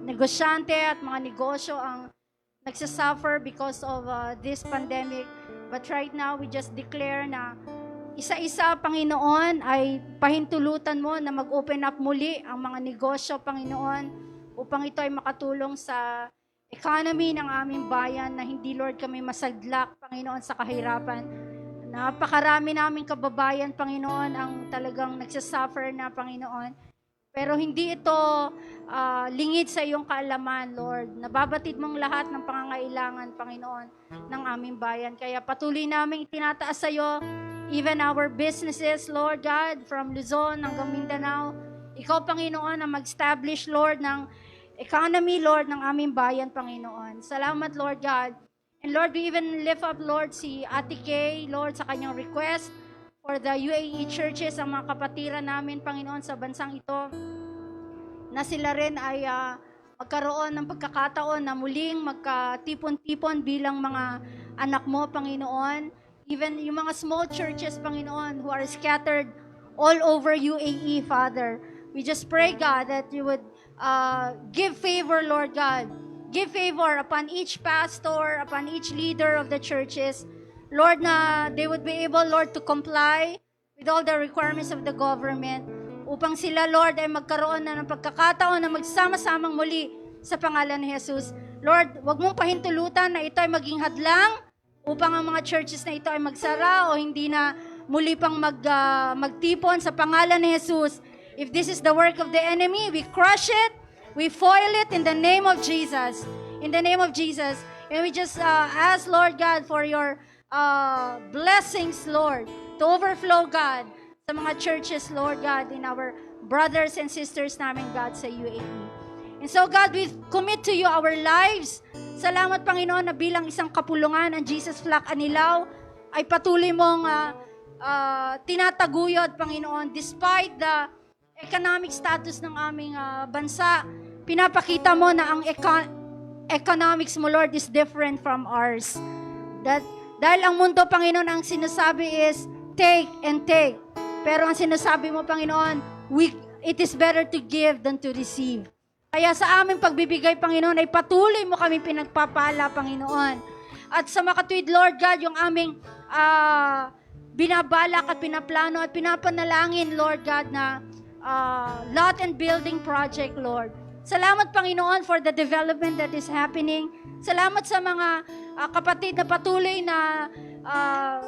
negosyante at mga negosyo ang nagsasuffer because of this pandemic. But right now, we just declare na isa-isa, Panginoon, ay pahintulutan mo na mag-open up muli ang mga negosyo, Panginoon, upang ito ay makatulong sa economy ng aming bayan na hindi, Lord, kami masadlak, Panginoon, sa kahirapan. Napakarami naming kababayan, Panginoon, ang talagang nagsasuffer na, Panginoon. Pero hindi ito lingid sa iyong kaalaman, Lord. Nababatid mong lahat ng pangangailangan, Panginoon, ng aming bayan. Kaya patuloy namin itinataas sa iyo, even our businesses, Lord God, from Luzon hanggang Mindanao. Ikaw, Panginoon, ang mag-establish, Lord, ng economy, Lord, ng aming bayan, Panginoon. Salamat, Lord God. And Lord, we even lift up, Lord, si Ate Kay, Lord, sa kanyang request for the UAE churches, ang mga kapatiran namin, Panginoon, sa bansang ito, na sila rin ay magkaroon ng pagkakataon na muling magkatipon-tipon bilang mga anak mo, Panginoon. Even yung mga small churches, Panginoon, who are scattered all over UAE, Father. We just pray, God, that you would give favor, Lord God. Give favor upon each pastor, upon each leader of the churches. Lord, na they would be able, Lord, to comply with all the requirements of the government upang sila, Lord, ay magkaroon na ng pagkakataon na magsama-samang muli sa pangalan ni Jesus. Lord, wag mong pahintulutan na ito ay maging hadlang upang ang mga churches na ito ay magsara o hindi na muli pang magtipon sa pangalan ni Jesus. If this is the work of the enemy, we crush it, we foil it in the name of Jesus. In the name of Jesus. And we just ask, Lord God, for your blessings, Lord, to overflow, God, sa mga churches, Lord God, in our brothers and sisters namin, God, sa UAE. And so, God, we commit to you our lives. Salamat, Panginoon, na bilang isang kapulungan, ang Jesus Flock Anilaw ay patuloy mong tinataguyod, Panginoon, despite the economic status ng aming bansa. Pinapakita mo na ang economics mo, Lord, is different from ours. Dahil ang mundo, Panginoon, ang sinasabi is take and take. Pero ang sinasabi mo, Panginoon, it is better to give than to receive. Kaya sa aming pagbibigay, Panginoon, ay patuloy mo kami pinagpapala, Panginoon. At sa makatuwid, Lord God, yung aming binabalak at pinaplano at pinapanalangin, Lord God, na lot and building project, Lord. Salamat, Panginoon, for the development that is happening. Salamat sa mga kapatid na patuloy na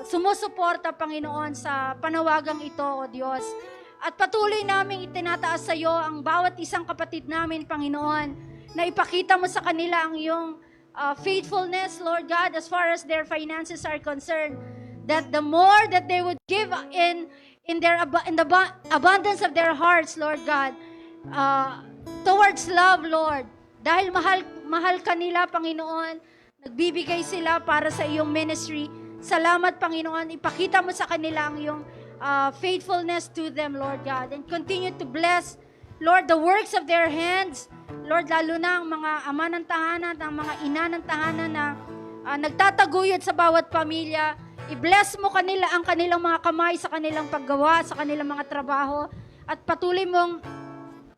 sumusuporta, Panginoon, sa panawagang ito, O Diyos. At patuloy namin itinataas sa iyo ang bawat isang kapatid namin, Panginoon, na ipakita mo sa kanila ang iyong faithfulness, Lord God, as far as their finances are concerned. That the more that they would give in the abundance of their hearts, Lord God, towards love, Lord. Dahil mahal kanila, Panginoon, nagbibigay sila para sa iyong ministry. Salamat, Panginoon. Ipakita mo sa kanila ang iyong faithfulness to them, Lord God. And continue to bless, Lord, the works of their hands. Lord, lalo na ang mga ama ng tahanan, ang mga ina ng tahanan na nagtataguyod sa bawat pamilya. I-bless mo kanila ang kanilang mga kamay sa kanilang paggawa, sa kanilang mga trabaho. At patuloy mong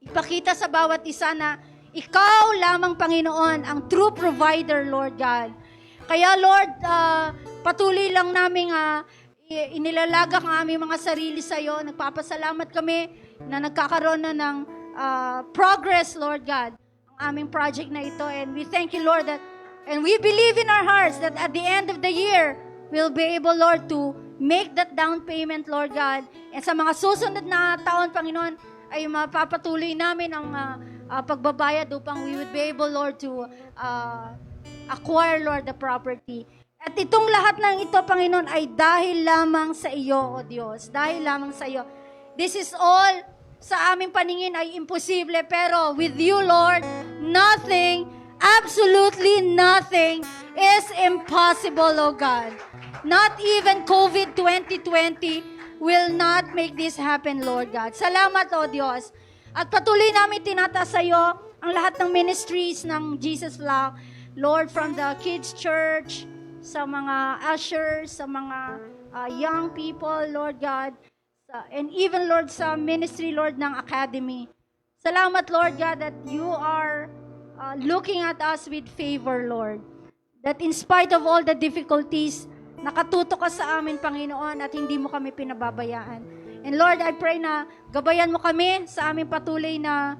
ipakita sa bawat isa na ikaw lamang, Panginoon, ang true provider, Lord God. Kaya, Lord, patuloy lang namin inilalagak ang aming mga sarili sa iyo. Nagpapasalamat kami na nagkakaroon na ng progress, Lord God, ang aming project na ito. And we thank you, Lord, and we believe in our hearts that at the end of the year, we'll be able, Lord, to make that down payment, Lord God. And sa mga susunod na taon, Panginoon, ay mapapatuloy namin ang pagbabayad upang we would be able, Lord, to acquire, Lord, the property. At itong lahat ng ito, Panginoon, ay dahil lamang sa iyo, O Diyos. Dahil lamang sa iyo. This is all sa aming paningin ay imposible, pero with you, Lord, nothing, absolutely nothing is impossible, O God. Not even COVID 2020 will not make this happen, Lord God. Salamat, O Diyos. At patuloy namin tinataas sa iyo ang lahat ng ministries ng Jesus Flock. Lord, from the kids church, sa mga ushers, sa mga young people, Lord God, and even, Lord, sa ministry, Lord, ng academy. Salamat, Lord God, that you are looking at us with favor, Lord. That in spite of all the difficulties, nakatutok ka sa amin, Panginoon, at hindi mo kami pinababayaan. And Lord, I pray na gabayan mo kami sa aming patuloy na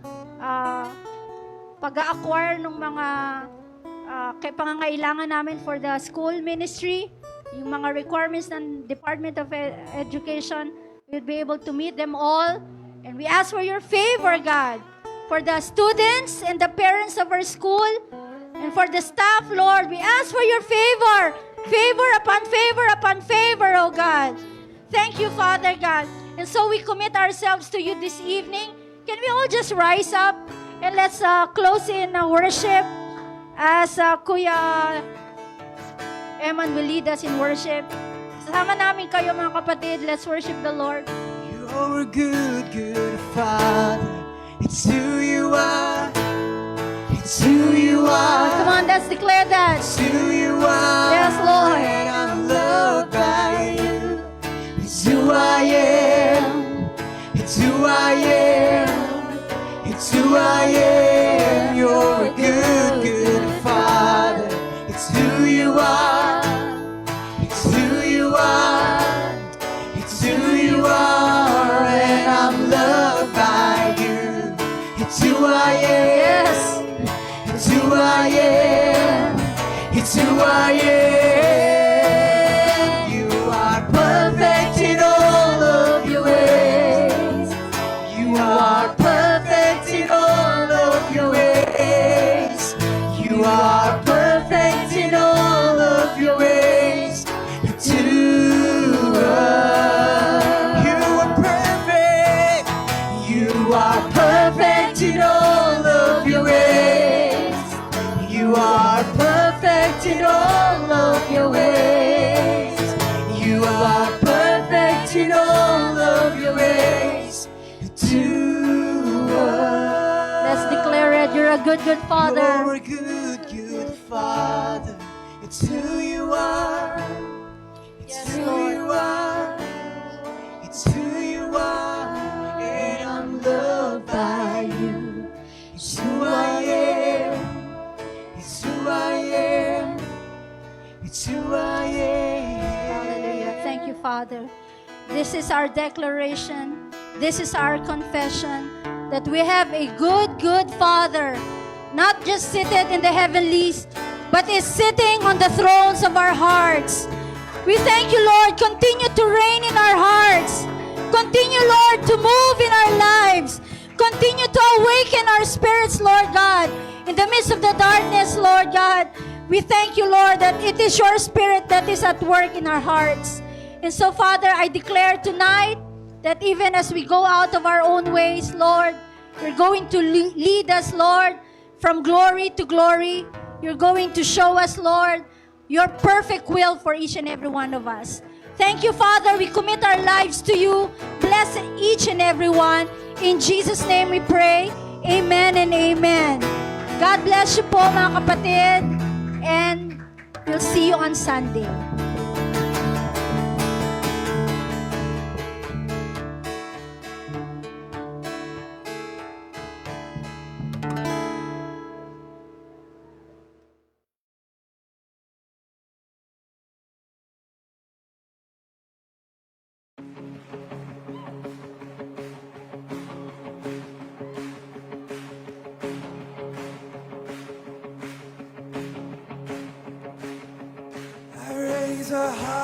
pag-acquire ng mga pangangailangan namin for the school ministry, yung mga requirements ng Department of Education, we'll be able to meet them all. And we ask for your favor, God, for the students and the parents of our school, and for the staff, Lord, we ask for your favor. Favor upon favor upon favor, oh God. Thank you, Father God. And so we commit ourselves to you this evening. Can we all just rise up and let's close in worship as Kuya Eman will lead us in worship. Sama namin kayo mga kapatid. Let's worship the Lord. You're a good, good Father. It's who you are. It's who you are. Come on, let's declare that. It's who you are. Yes, Lord. And I'm loved by you. It's who I am. It's who I am. It's who I am. You're a good, good Father. It's who you are. It's who you are. It's who you are. And I'm loved by you. It's who I am. Yes. It's who I am. It's who I am. You are perfect in all of your ways. You are perfect in all of your ways. You are perfect in all of your ways. To us. You are perfect. You are perfect in all of your ways. You are perfect in all of your ways. You are perfect in all of your ways. To us. Let's declare it. You're a good, good You're Father. a good, good Father. It's who you are. It's Yes, who Lord. you are. It's who you are. And I'm loved by you. It's who I am. It's who I am. It's who I Hallelujah. am. Thank you, Father. This is our declaration. This is our confession that we have a good, good Father, not just seated in the heavenlies, but is sitting on the thrones of our hearts. We thank you, Lord. Continue to reign in our hearts. Continue, Lord, to move in our lives. Continue to awaken our spirits, Lord God, in the midst of the darkness, Lord God. We thank you, Lord, that it is your Spirit that is at work in our hearts. And so, Father, I declare tonight that even as we go out of our own ways, Lord, you're going to lead us, Lord, from glory to glory. You're going to show us, Lord, your perfect will for each and every one of us. Thank you, Father. We commit our lives to you. Bless each and every one. In Jesus' name we pray. Amen and amen. God bless you po, mga kapatid. And we'll see you on Sunday. I raise a heart.